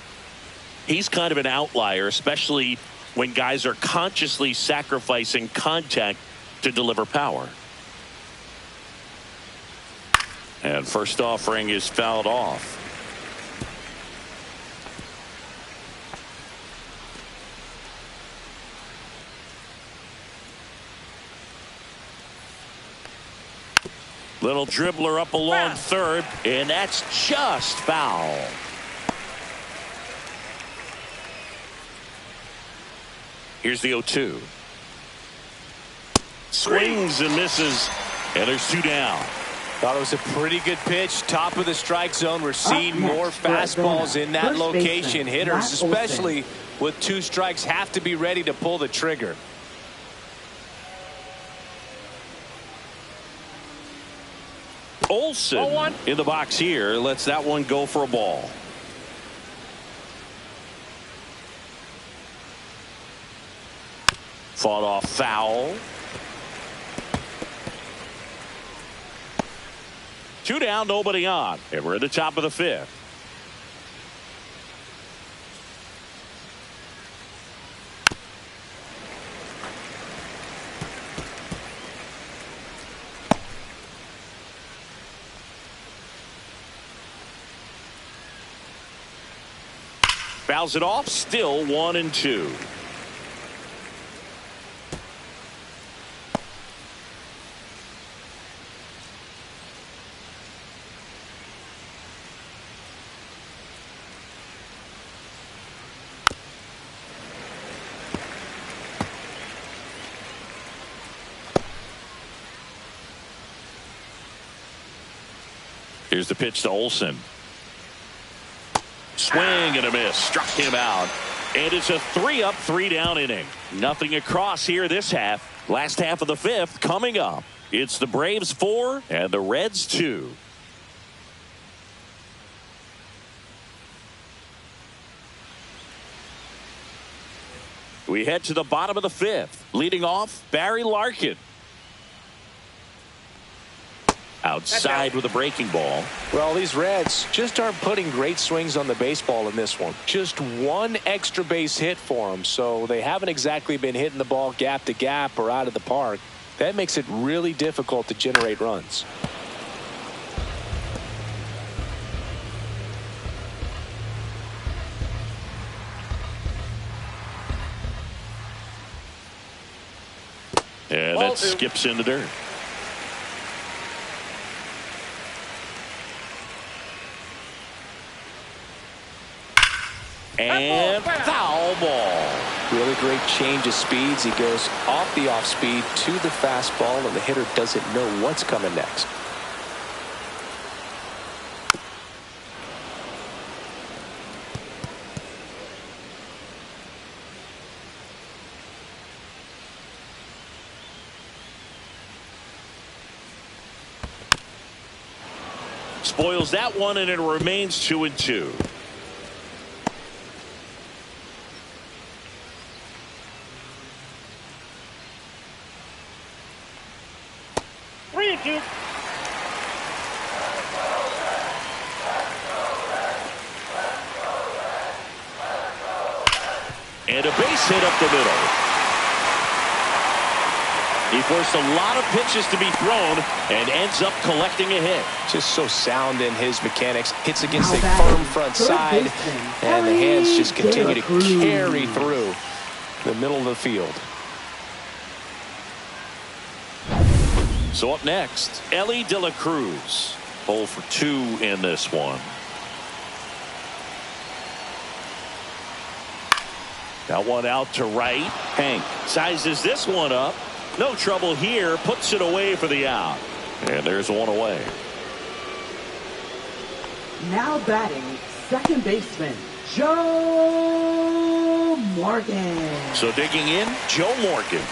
He's kind of an outlier, especially when guys are consciously sacrificing contact to deliver power. And first offering is fouled off. Little dribbler up along third, and that's just foul. Here's the 0-2. Swings and misses, and there's 2 down. Thought it was a pretty good pitch. Top of the strike zone. We're seeing more fastballs in that location. Hitters, especially with 2 strikes, have to be ready to pull the trigger. Olsen in the box here. Lets that one go for a ball. Fought off foul. 2 down, nobody on. And we're at the top of the 5th. Fouls it off, still 1-2. Here's the pitch to Olsen. Swing and a miss. Struck him out. And it's a 3-up, 3-down inning. Nothing across here this half. Last half of the 5th coming up. It's the Braves 4 and the Reds 2. We head to the bottom of the 5th. Leading off, Barry Larkin. Outside with a breaking ball. Well, these Reds just aren't putting great swings on the baseball in this one. Just 1 extra base hit for them, so they haven't exactly been hitting the ball gap to gap or out of the park. That makes it really difficult to generate runs. And that skips in the dirt. And foul ball. Really great change of speeds. He goes off the off speed to the fastball, and the hitter doesn't know what's coming next. Spoils that one, and it remains 2-2. And a base hit up the middle. He forced a lot of pitches to be thrown and ends up collecting a hit. Just so sound in his mechanics. Hits against a firm front side, and the hands just continue to carry through the middle of the field. So up next, Ellie De La Cruz. 0 for 2 in this one. Got one out to right. Hank sizes this one up. No trouble here. Puts it away for the out. And there's one away. Now batting, second baseman, Joe Morgan. So digging in, Joe Morgan.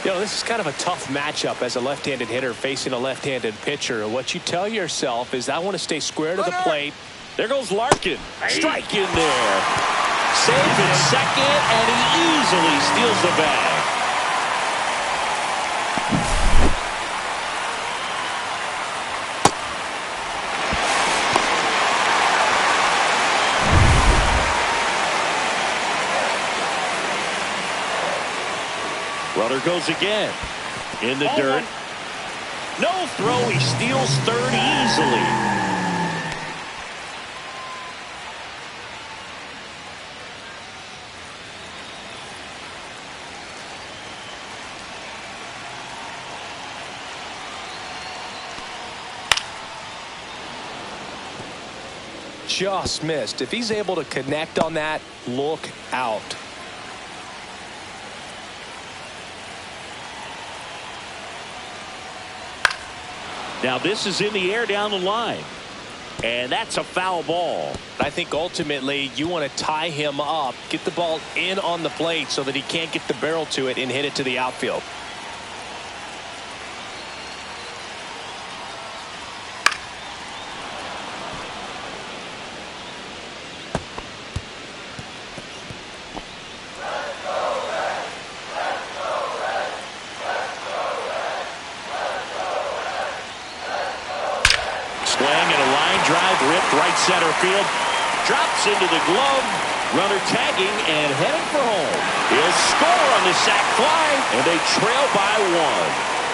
You know, this is kind of a tough matchup as a left-handed hitter facing a left-handed pitcher. What you tell yourself is, I want to stay square to the plate. There goes Larkin. Strike in there. Safe at second, and he easily steals the bag. Runner goes again. In the dirt. No throw. He steals third easily. Just missed. If he's able to connect on that, look out. Now this is in the air down the line. And that's a foul ball. I think ultimately you want to tie him up, get the ball in on the plate so that he can't get the barrel to it and hit it to the outfield. Ripped right center field. Drops into the glove. Runner tagging and heading for home. He'll score on the sac fly, and they trail by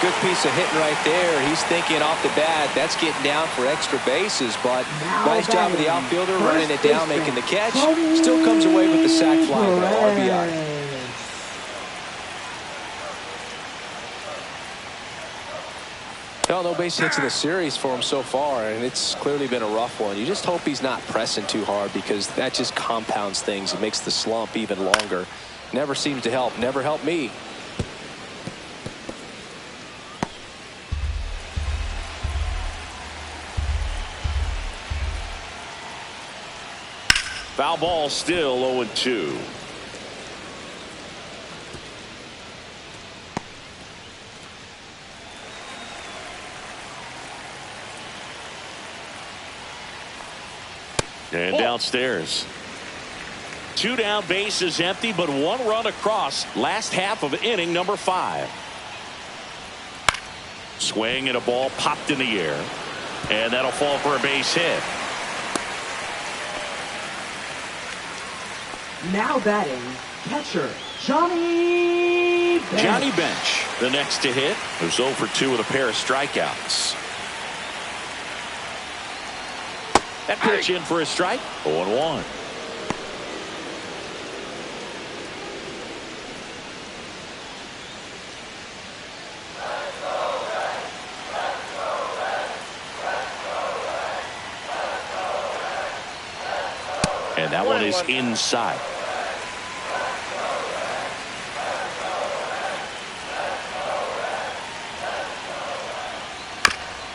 1. Good piece of hitting right there. He's thinking off the bat, that's getting down for extra bases, but nice job of the outfielder running it down, making the catch. Still comes away with the sac fly for RBI. Well, no base hits in the series for him so far, and it's clearly been a rough one. You just hope he's not pressing too hard, because that just compounds things. It makes the slump even longer. Never seems to help. Never helped me. Foul ball, still 0-2. And downstairs. 2 down, bases empty, but 1 run across. Last half of inning number 5. Swing and a ball popped in the air. And that'll fall for a base hit. Now batting, catcher, Johnny Bench. Johnny Bench, the next to hit, who's 0 for 2 with a pair of strikeouts. That pitch in for a strike. 0-1. And that one is inside.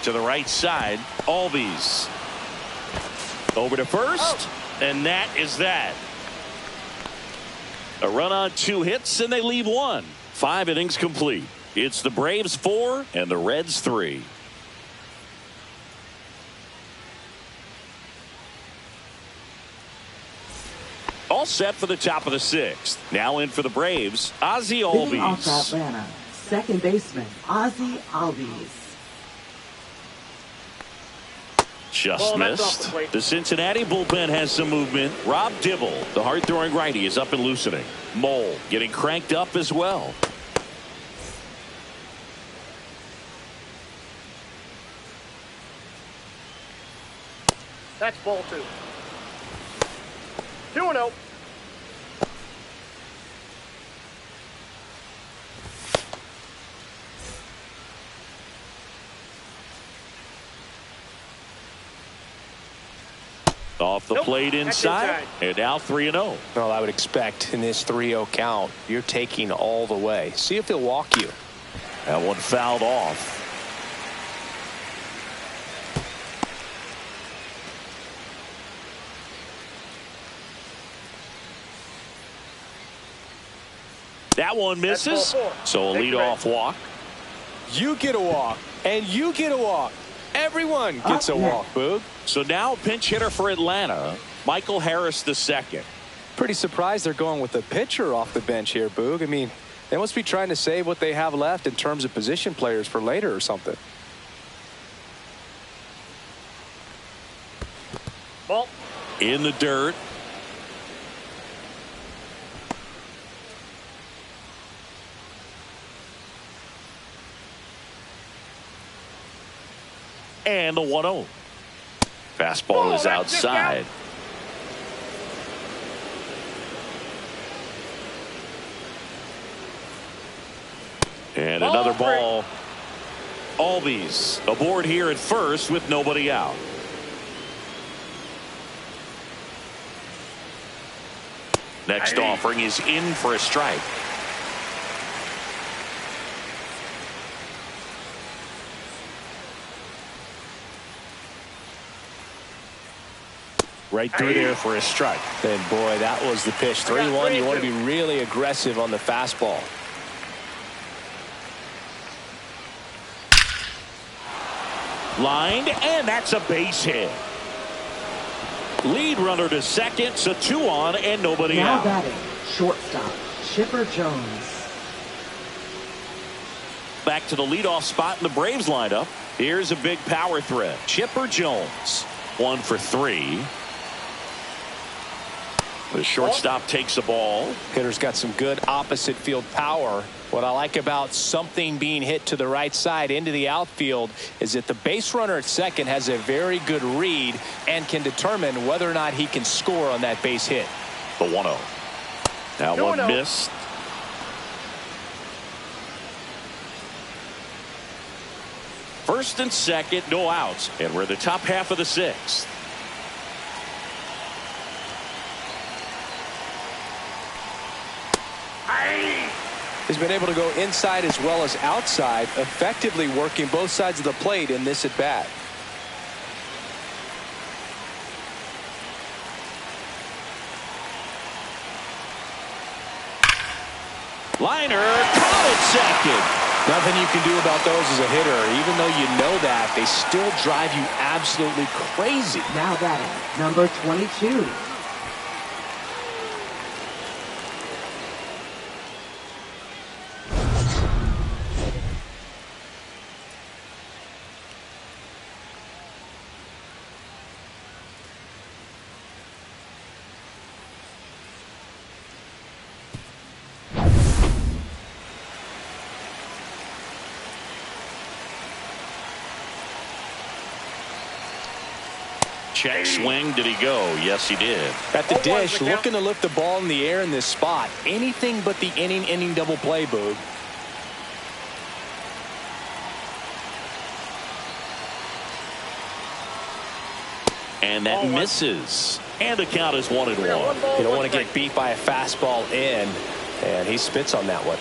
To the right side, Albies. Over to first, and that is that. A run on 2 hits, and they leave 1. 5 innings complete. It's the Braves 4 and the Reds 3. All set for the top of the 6th. Now in for the Braves, Ozzie Leading off Albies. Atlanta, second baseman, Ozzie Albies. Just Ball, that's off the missed. plate. The Cincinnati bullpen has some movement. Rob Dibble, the hard-throwing righty, is up and loosening. Mole getting cranked up as well. That's ball 2. 2-0. Off the plate inside. And now 3-0. Well, I would expect in this 3-0 count, you're taking all the way. See if he'll walk you. That one fouled off. That one misses. So a leadoff walk. You get a walk, and you get a walk. Everyone gets a walk, Boog. So now pinch hitter for Atlanta, Michael Harris II. Pretty surprised they're going with a pitcher off the bench here, Boog. I mean, they must be trying to save what they have left in terms of position players for later or something. Ball. In the dirt. And the 1-0. Fastball is outside. And another ball. Albies aboard here at first with nobody out. Next offering is in for a strike. Right through there for a strike. And boy, that was the pitch. 3-1. You want to be really aggressive on the fastball. Lined, and that's a base hit. Lead runner to second, so 2 on and nobody now out. Batting, shortstop, Chipper Jones. Back to the leadoff spot in the Braves lineup. Here's a big power threat. Chipper Jones, 1 for 3. The shortstop takes the ball. Hitter's got some good opposite field power. What I like about something being hit to the right side into the outfield is that the base runner at second has a very good read and can determine whether or not he can score on that base hit. The 1-0. That one missed. First and second, no outs. And we're the top half of the 6th. He's been able to go inside as well as outside, effectively working both sides of the plate in this at bat. Liner, caught at second. Nothing you can do about those as a hitter. Even though you know that, they still drive you absolutely crazy. Now batting, number 22. Check swing. Did he go? Yes, he did. At the dish, looking to lift the ball in the air in this spot. Anything but the inning double play, Boog. And that misses. And the count is 1-1. You don't want to get beat by a fastball in. And he spits on that one.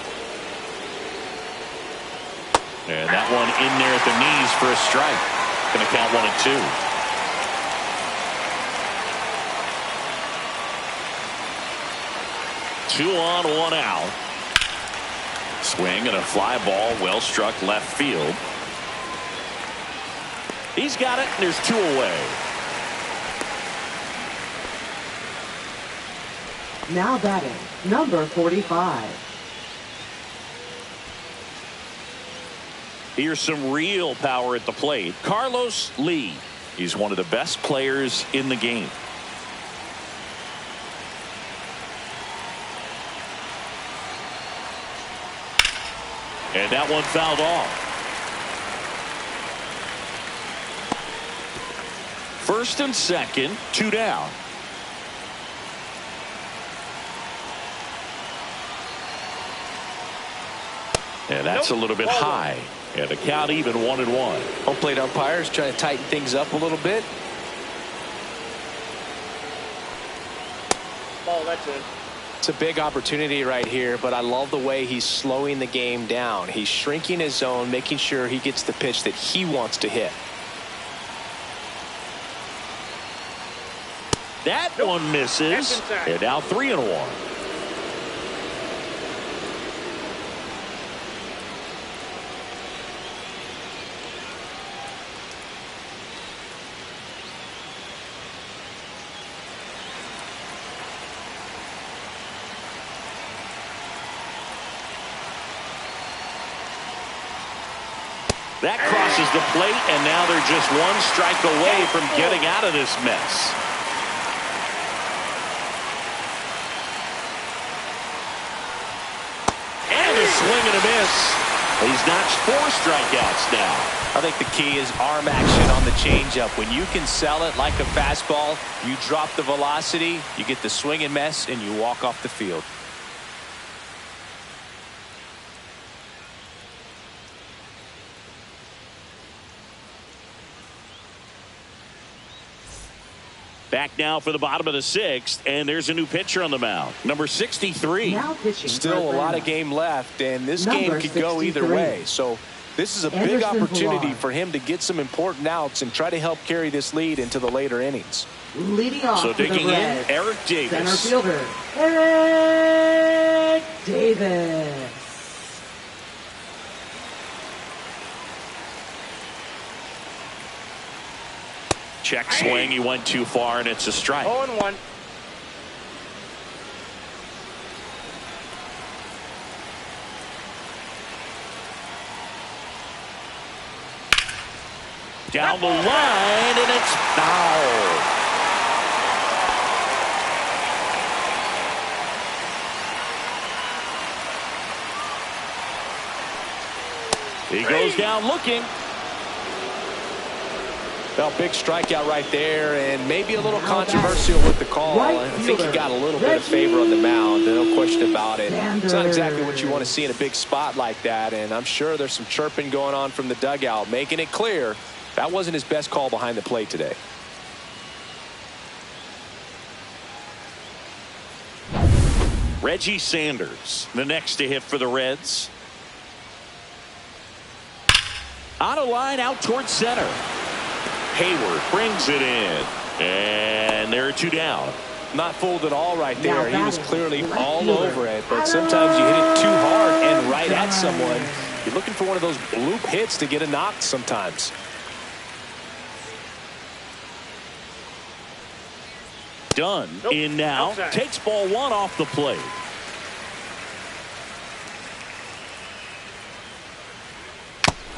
And that one in there at the knees for a strike. Going to count 1-2. Two on, 1 out. Swing and a fly ball, well struck left field. He's got it, and there's 2 away. Now batting, number 45. Here's some real power at the plate. Carlos Lee. He's one of the best players in the game. And that one fouled off. First and second, 2 down. And that's a little bit high. And the count even 1-1. Home plate umpires trying to tighten things up a little bit. Ball, that's it. It's a big opportunity right here, but I love the way he's slowing the game down. He's shrinking his zone, making sure he gets the pitch that he wants to hit. That one misses. And now 3-1. That crosses the plate, and now they're just 1 strike away from getting out of this mess. And a swing and a miss. He's notched 4 strikeouts now. I think the key is arm action on the changeup. When you can sell it like a fastball, you drop the velocity, you get the swing and miss, and you walk off the field. Back now for the bottom of the 6th, and there's a new pitcher on the mound. Number 63. Now pitching Still a lot of game left, and this game could go either way. So this is a big opportunity for him to get some important outs and try to help carry this lead into the later innings. Leading off So digging in, Eric center Davis. fielder, Eric Davis. Check swing. He went too far, and it's a strike. 0-1. Down the line, and it's foul. He goes down looking. Well, big strikeout right there, and maybe a little controversial with the call. I think he got a little bit of favor on the mound, no question about it. It's not exactly what you want to see in a big spot like that, and I'm sure there's some chirping going on from the dugout, making it clear that wasn't his best call behind the plate today. Reggie Sanders, the next to hit for the Reds. On a line out towards center. Hayward brings it in, and there are 2 down. Not fooled at all right there. He was clearly all over it, but sometimes you hit it too hard and right at someone. You're looking for one of those bloop hits to get a knock sometimes. Dunn in now. Outside. Takes ball 1 off the plate.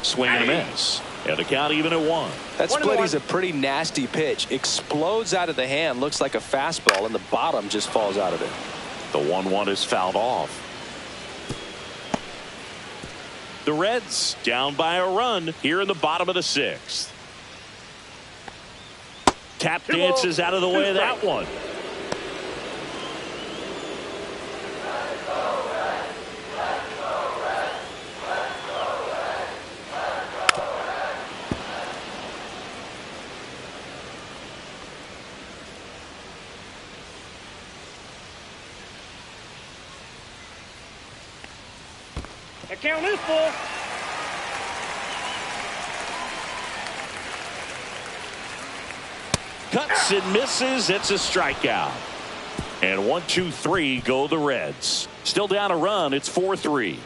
Swing and a miss. And the count even at 1. That split is a pretty nasty pitch. Explodes out of the hand. Looks like a fastball, and the bottom just falls out of it. The 1-1 is fouled off. The Reds down by a run here in the bottom of the 6th. Tap dances out of the way of that one. The count is full. Cuts and misses. It's a strikeout. And 1-2-3 go the Reds. Still down a run. It's 4-3.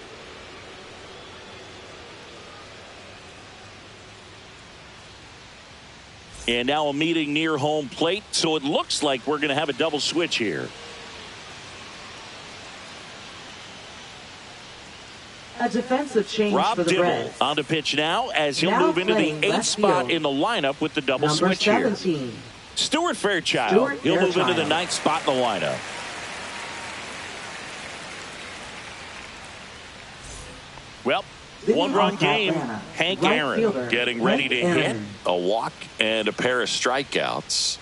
And now a meeting near home plate. So it looks like we're going to have a double switch here. A defensive change Rob for the Dibble Reds. on the pitch now as he'll Now move into the playing 8th left spot field. in the lineup with the double Number switch here. 17. Stuart Fairchild. Stuart He'll move into the Fairchild. 9th spot in the lineup. Well, Leading one-run off for game. Atlanta, Hank right Aaron fielder, getting ready Hank to Aaron. hit a walk and a pair of strikeouts.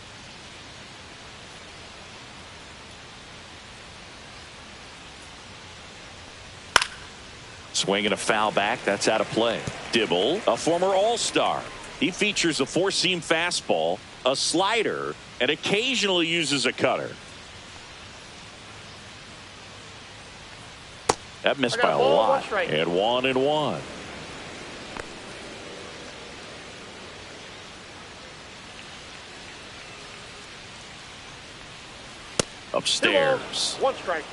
Swinging a foul back. That's out of play. Dibble, a former All-Star. He features a four-seam fastball, a slider, and occasionally uses a cutter. That missed by a lot. And 1-1. Upstairs. 1 strike.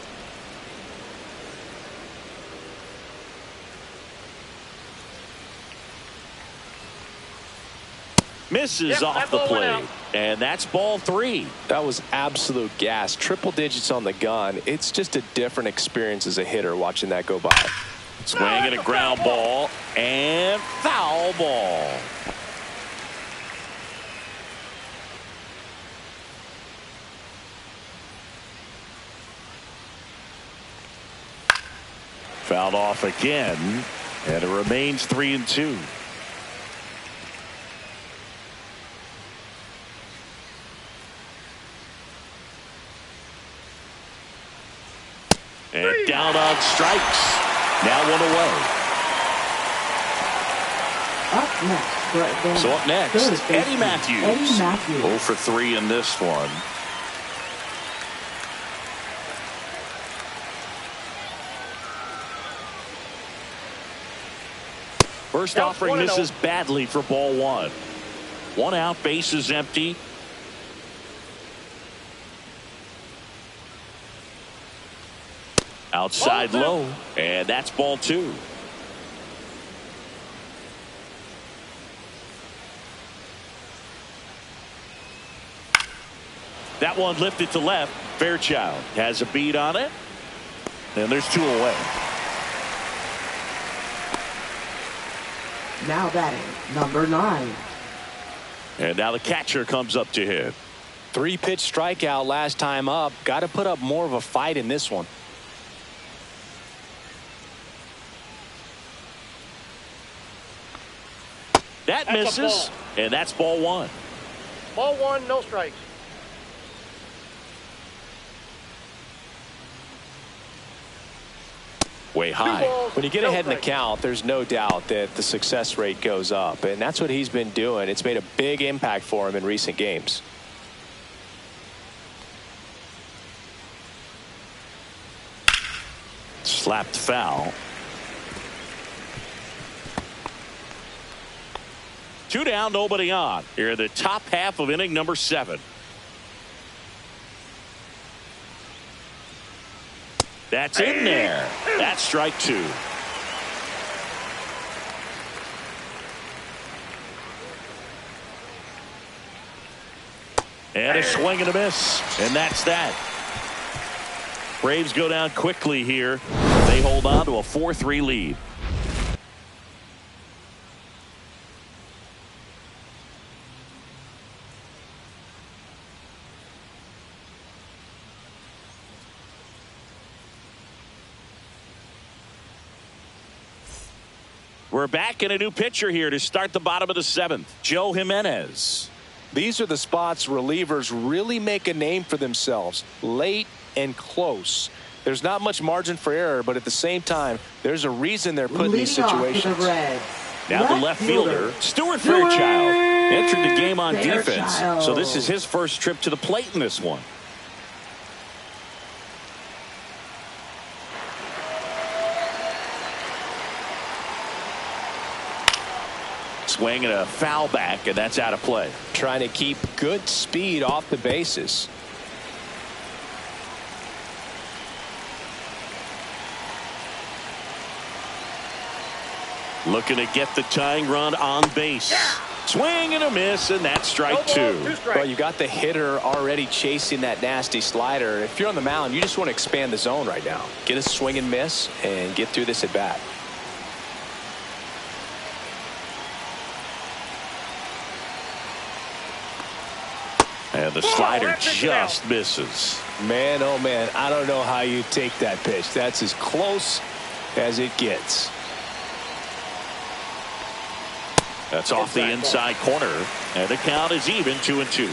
Misses Yep, off that the ball went plate. out. And that's ball 3. That was absolute gas. Triple digits on the gun. It's just a different experience as a hitter watching that go by. Swinging a ground ball and foul ball. Fouled off again, and it remains 3-2. And down on strikes. Now 1 away. Up next for Atlanta. So up next, third baseman, Eddie Matthews. Eddie Matthews. 0 for 3 in this one. First Counts offering 1-0. misses badly for ball 1. 1 out, bases empty. Outside Ball 2. low, and that's ball 2. That one lifted to left. Fairchild has a beat on it, and there's 2 away. Now batting, number 9. And now the catcher comes up to hit. 3-pitch strikeout last time up. Got to put up more of a fight in this one. That That's a misses, and that's ball 1. Ball 1, no strikes. Way 2 high. balls, When you get no ahead in the strikes. count, there's no doubt that the success rate goes up, and that's what he's been doing. It's made a big impact for him in recent games. Slapped foul. 2 down, nobody on. Here in the top half of inning number 7. That's in there. That's strike 2. And a swing and a miss. And that's that. Braves go down quickly here. They hold on to a 4-3 lead. We're back in a new pitcher here to start the bottom of the 7th. Joe Jimenez. These are the spots relievers really make a name for themselves. Late and close. There's not much margin for error, but at the same time, there's a reason they're put in these Leading off for situations. the Reds, Now the left fielder, Stuart Fairchild, entered the game on defense. Fairchild. So this is his first trip to the plate in this one. Swing and a foul back, and that's out of play. Trying to keep good speed off the bases. Looking to get the tying run on base. Swing and a miss, and that's strike 2. Well, you got the hitter already chasing that nasty slider. If you're on the mound, you just want to expand the zone right now. Get a swing and miss and get through this at bat. And the slider just misses. Man, oh man, I don't know how you take that pitch. That's as close as it gets. That's off the inside corner, and the count is even 2-2.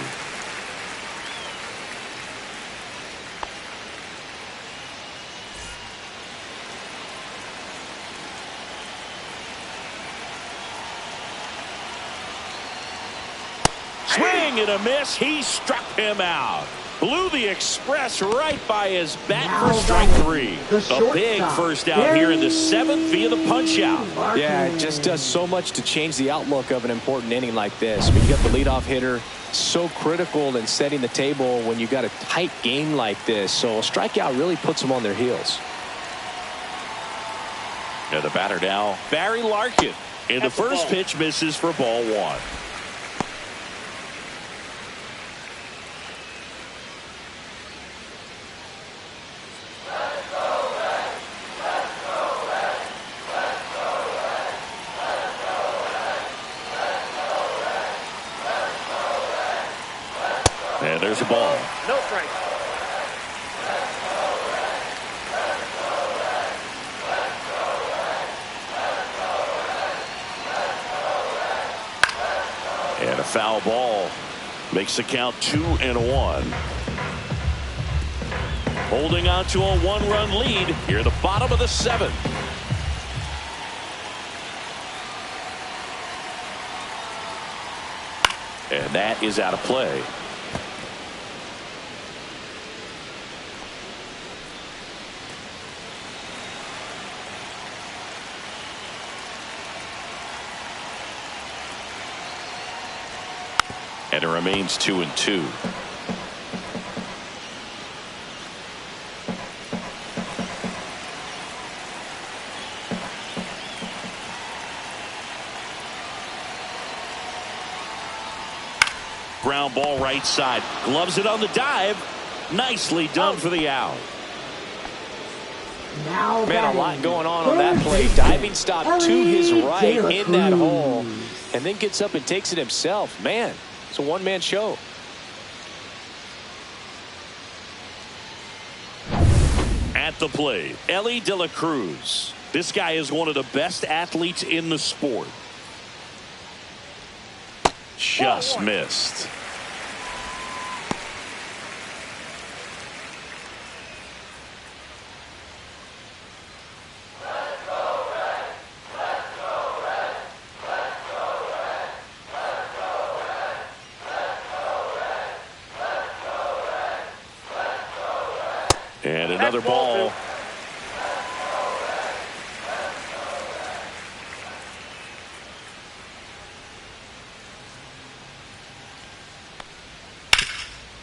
Swing and a miss. He struck him out. Blew the express right by his bat for strike 3. A big first out here in the 7th via the punch out. Yeah, it just does so much to change the outlook of an important inning like this. I mean, you got the leadoff hitter, so critical in setting the table when you got a tight game like this. So a strikeout really puts them on their heels. And the batter now, Barry Larkin. And the first pitch misses for ball 1. And there's a ball. No strike. And a foul ball makes the count 2-1. Holding on to a 1-run lead here at the bottom of the 7th. And that is out of play. And it remains 2-2. Ground ball right side. Gloves it on the dive. Nicely done for the out. Man, a lot going on that play. Diving stop to his right in that hole. And then gets up and takes it himself. Man, it's a one-man show. At the plate, Ellie De La Cruz. This guy is one of the best athletes in the sport. Just missed. And another ball.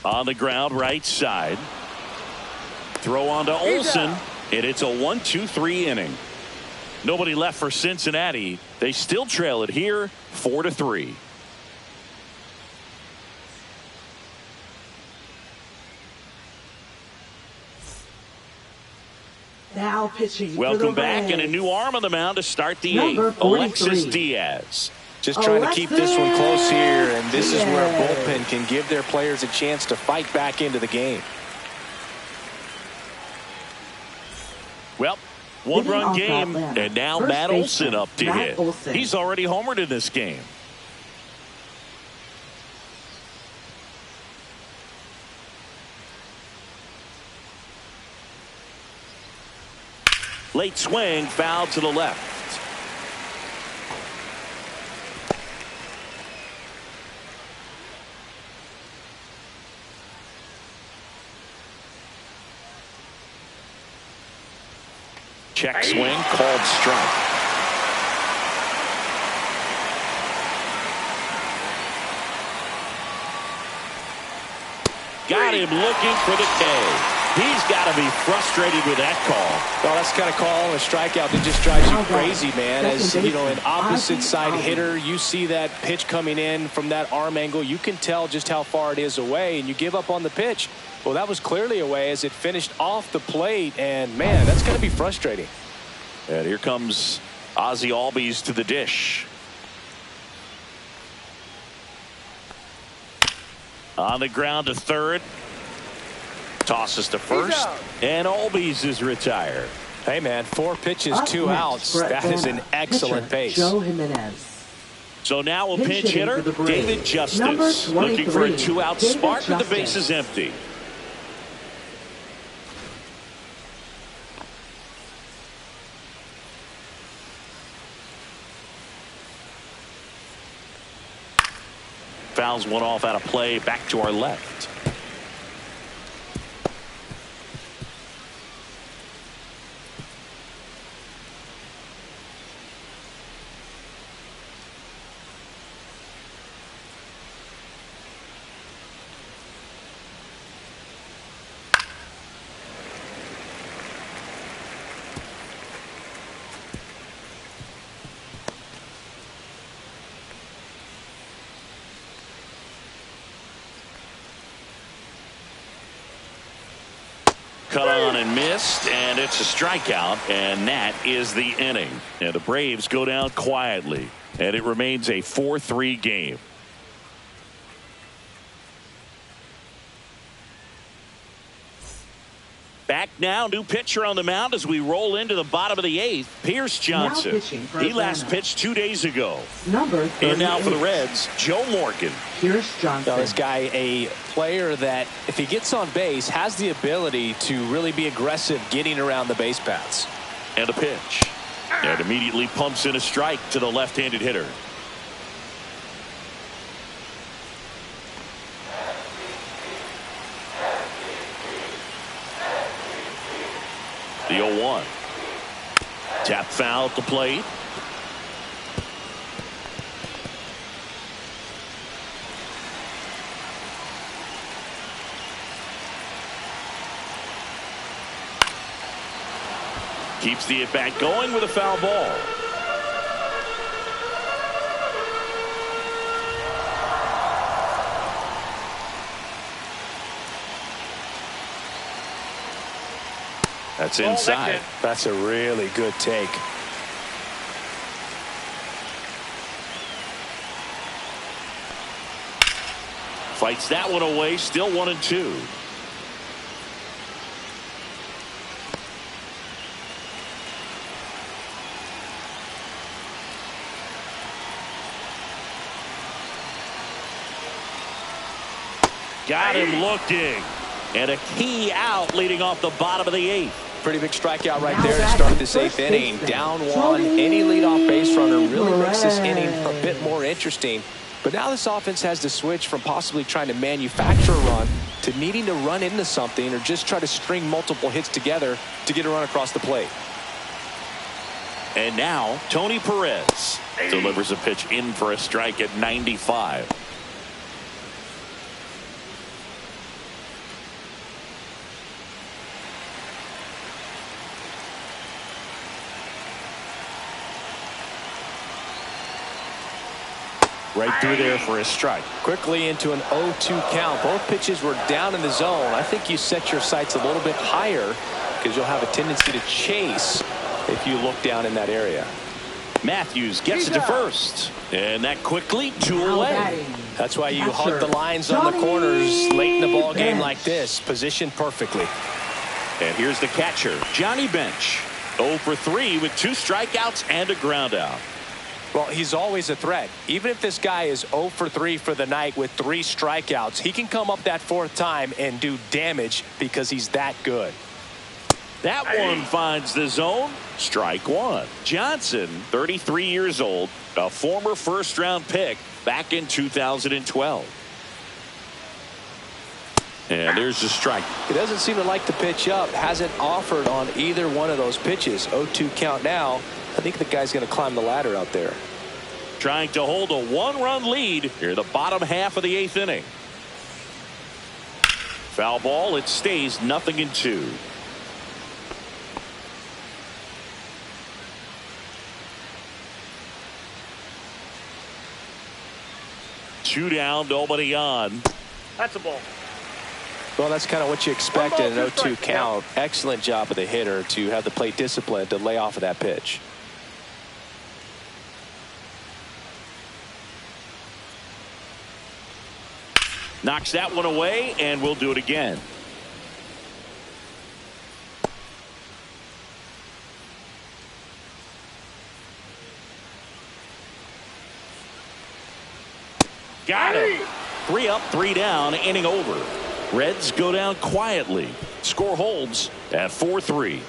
On the ground right side. Throw on to Olsen. And it's a 1-2-3 inning. Nobody left for Cincinnati. They still trail it here 4-3. Now pitching. Welcome back, and a new arm on the mound to start the 8th. Alexis Diaz. Just trying to keep this one close here, and this is where a bullpen can give their players a chance to fight back into the game. Well, one-run game, and now Matt Olson up to hit. He's already homered in this game. Late swing, foul to the left. Check swing, called strike. Got him looking for the K. He's got to be frustrated with that call. Well, that's the kind of call, a strikeout that just drives you crazy, man. As you know, an opposite side hitter, you see that pitch coming in from that arm angle. You can tell just how far it is away, and you give up on the pitch. Well, that was clearly away as it finished off the plate, and man, that's going to be frustrating. And here comes Ozzie Albies to the dish. On the ground to third. Tosses to first. And Albies is retired. Hey, man, 4 pitches, Up 2 next, outs. Brett That is an Vanna. excellent Pitcher, pace. Joe Jimenez. So now a Pinch pinch hitting hitter, for the Braves. David Justice, Number looking for a 23, 2-out David spark with the Justice. bases empty. Fouls one off out of play, back to our left. Cut on and missed, and it's a strikeout, and that is the inning. And the Braves go down quietly, and it remains a 4-3 game. Back now, new pitcher on the mound as we roll into the bottom of the 8th. Pierce Johnson. He last pitched 2 days ago. Number 38. And now for the Reds, Joe Morgan. Pierce Johnson. Now, this guy, a player that, if he gets on base, has the ability to really be aggressive getting around the base paths. And a pitch. And immediately pumps in a strike to the left-handed hitter. The 0-1. Tap foul at the plate. Keeps the at-bat going with a foul ball. That's inside. That's a really good take. Fights that one away. Still 1-2. Got him looking. And a key out leading off the bottom of the 8th. Pretty big strikeout right there to start this 8th inning. Down 1. Any leadoff base runner really makes this inning a bit more interesting. But now this offense has to switch from possibly trying to manufacture a run to needing to run into something or just try to string multiple hits together to get a run across the plate. And now Tony Perez delivers a pitch in for a strike at 95. Right through there for a strike. Quickly into an 0-2 count. Both pitches were down in the zone. I think you set your sights a little bit higher because you'll have a tendency to chase if you look down in that area. Matthews gets it to first. And that quickly 2 away. That's why you hug the lines on the corners late in the ball game like this. Positioned perfectly. And here's the catcher, Johnny Bench. 0 for 3 with 2 strikeouts and a ground out. Well, he's always a threat. Even if this guy is 0 for 3 for the night with 3 strikeouts, he can come up that 4th time and do damage because he's that good. That one finds the zone. Strike 1. Johnson, 33 years old, a former first-round pick back in 2012. And there's the strike. He doesn't seem to like to pitch up. Hasn't offered on either one of those pitches. 0-2 count now. I think the guy's going to climb the ladder out there. Trying to hold a 1-run lead here in the bottom half of the 8th inning. Foul ball. It stays 0-2. Two down, nobody on. That's a ball. Well, that's kind of what you expect in an 0-2 strike. count. Excellent job of the hitter to have the plate discipline to lay off of that pitch. Knocks that one away, and we'll do it again. Got him. 3 up, 3 down, inning over. Reds go down quietly. Score holds at 4-3.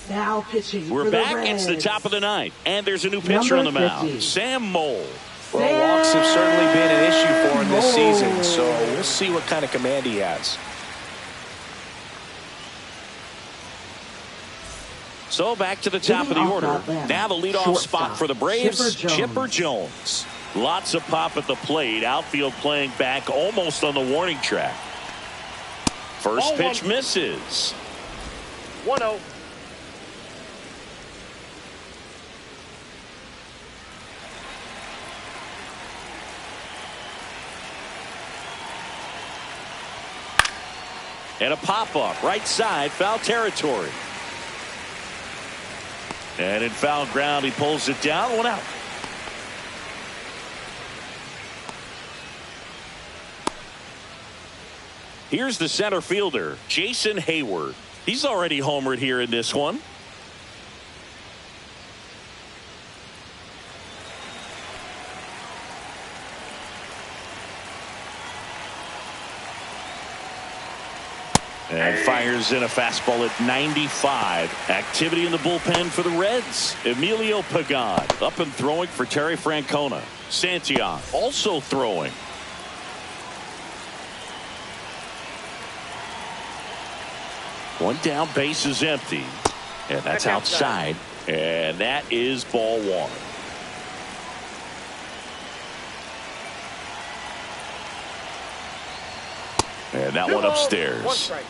Now pitching. We're back. It's the top of the ninth, and there's a new pitcher on the mound. Sam Mole. Well, walks have certainly been an issue for him this season, so we'll see what kind of command he has. So back to the top of the order. Now the leadoff spot for the Braves, Chipper Jones. Lots of pop at the plate. Outfield playing back almost on the warning track. First pitch misses. 1-0. And a pop-up, right side, foul territory. And in foul ground, he pulls it down, 1 out. Here's the center fielder, Jason Hayward. He's already homered here in this one. And fires in a fastball at 95. Activity in the bullpen for the Reds. Emilio Pagan up and throwing for Terry Francona. Santillan also throwing. One down, base is empty. And that's outside. And that is ball 1. And that one upstairs. 1 strike.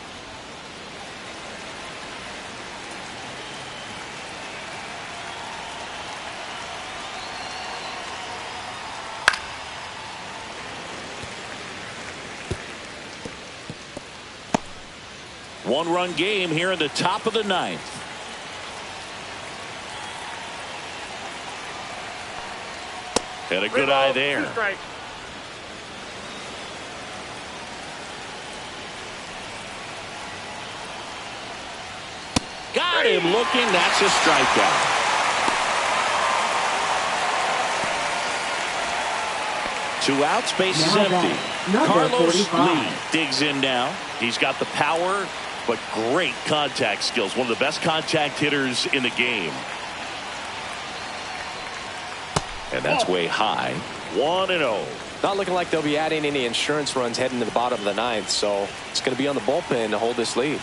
One-run game here in the top of the ninth. And a good eye there. 2 strikes. Got him looking. That's a strikeout. Two outs, base is empty. Carlos Lee digs in now. He's got the power, but great contact skills. One of the best contact hitters in the game. And that's way high. 1-0. Not looking like they'll be adding any insurance runs heading to the bottom of the ninth, so it's going to be on the bullpen to hold this lead.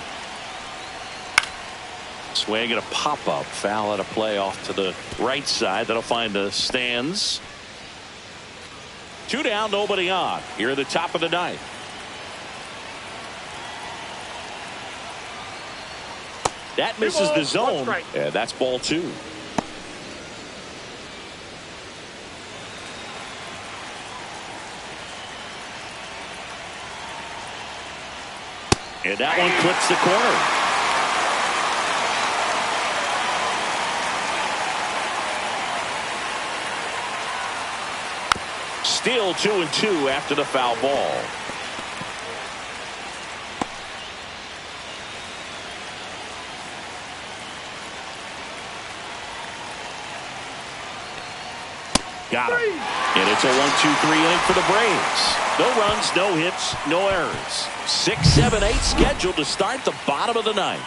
Swing and a pop-up. Foul at a play off to the right side. That'll find the stands. 2 down, nobody on. Here at the top of the ninth. That misses the zone, and that's ball 2. And that one clips the corner. Still 2-2 after the foul ball. Got him. And it's a 1-2-3 inning for the Braves. No runs, no hits, no errors. 6, 7, 8 scheduled to start the bottom of the ninth.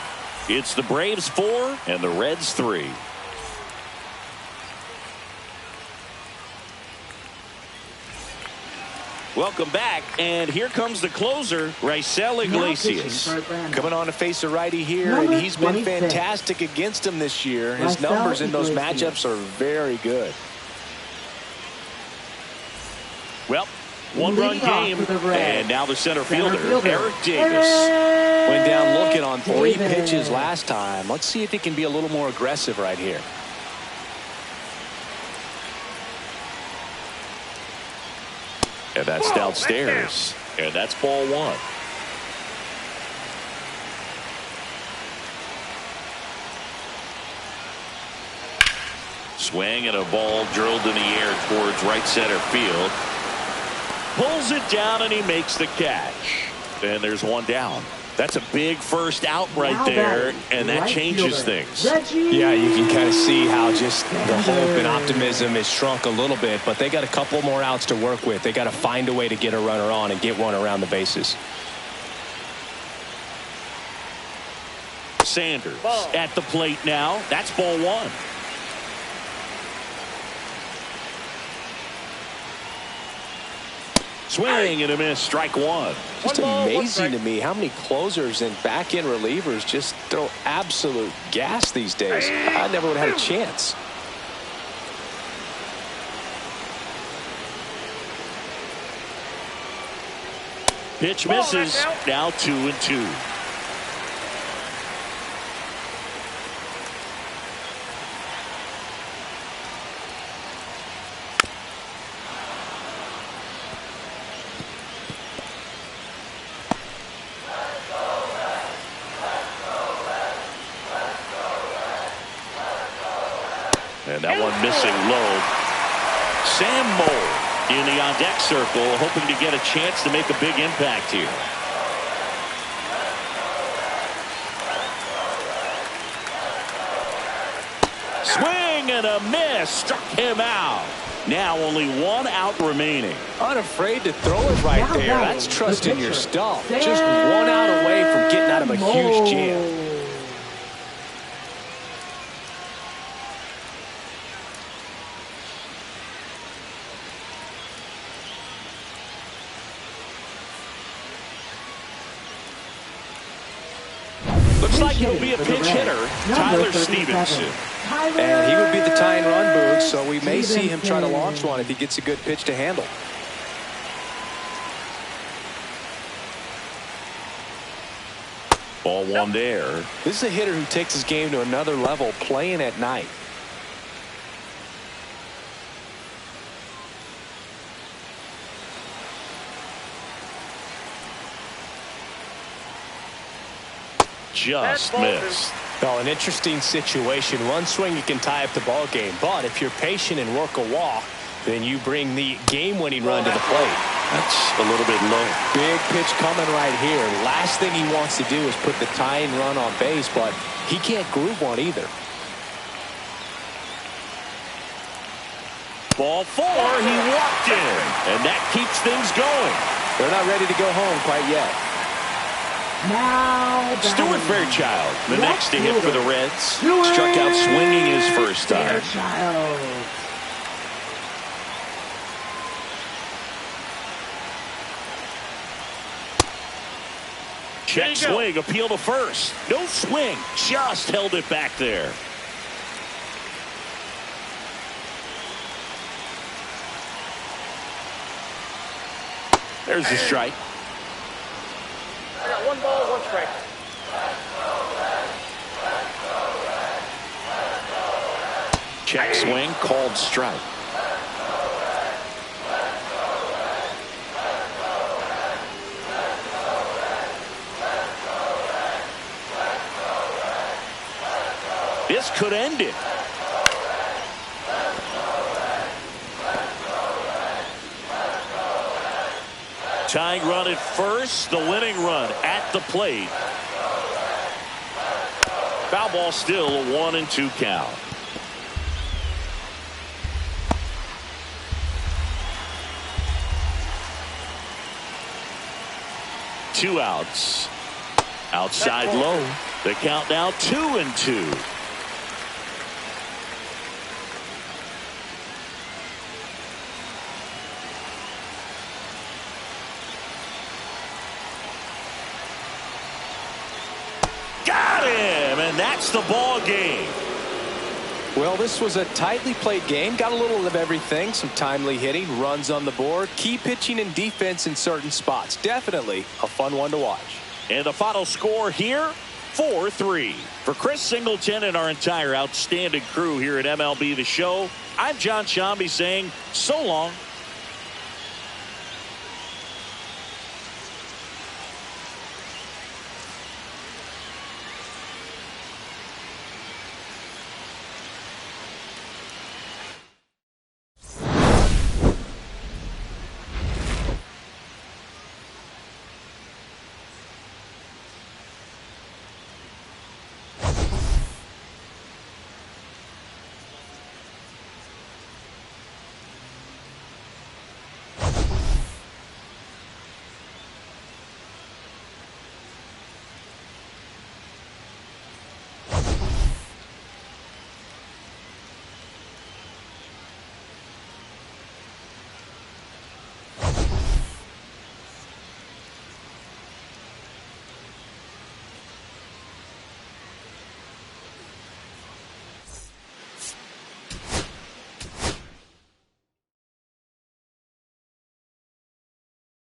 It's the Braves 4 and the Reds 3. Welcome back, and here comes the closer, Raisel Iglesias. Coming on to face a righty here, and he's been fantastic against him this year. His numbers in those matchups are very good. Well, one-run game, and now the center fielder, Eric Davis. Went down looking on 3 pitches last time. Let's see if he can be a little more aggressive right here. And that's downstairs. And that's ball 1. Swing and a ball drilled in the air towards right center field. Pulls it down and he makes the catch. And there's one down. That's a big first out right there, and that changes things. Yeah, you can kind of see how just the hope and optimism is shrunk a little bit, but they got a couple more outs to work with. They got to find a way to get a runner on and get one around the bases. Sanders at the plate now. That's ball one. Swing and a miss, strike one. Just amazing to me how many closers and back-end relievers just throw absolute gas these days. I never would have had a chance. Pitch misses. Now 2-2. And that one missing low. Sam Moll in the on-deck circle, hoping to get a chance to make a big impact here. Swing and a miss. Struck him out. Now only one out remaining. Unafraid to throw it right there. That's trusting your stuff. Just one out away from getting out of a huge jam. Looks like he'll be a pinch hitter, Tyler Stevenson. And he would be the tying run, Boog, so we may see him try to launch one if he gets a good pitch to handle. Ball one there. This is a hitter who takes his game to another level playing at night. Just missed. Well, an interesting situation. One swing you can tie up the ball game, but if you're patient and work a walk, then you bring the game-winning run to the plate. That's a little bit low. Big pitch coming right here. Last thing he wants to do is put the tying run on base, but he can't groove one either. Ball four, he walked in, and that keeps things going. They're not ready to go home quite yet. Now Stuart Fairchild, the next to hit for the Reds. Struck out swinging his first time. Check swing, appeal to first. No swing, just held it back there. There's the strike. I got 1 ball, 1 strike. Check swing, called strike. This could end it. Tying run at first, the winning run at the plate. Foul ball still, a 1-2 count. Two outs. Outside low. The count now 2-2. And that's the ball game. Well, this was a tightly played game. Got a little of everything. Some timely hitting, runs on the board, key pitching and defense in certain spots. Definitely a fun one to watch. And the final score here, 4-3. For Chris Singleton and our entire outstanding crew here at MLB The Show, I'm John Shambi saying so long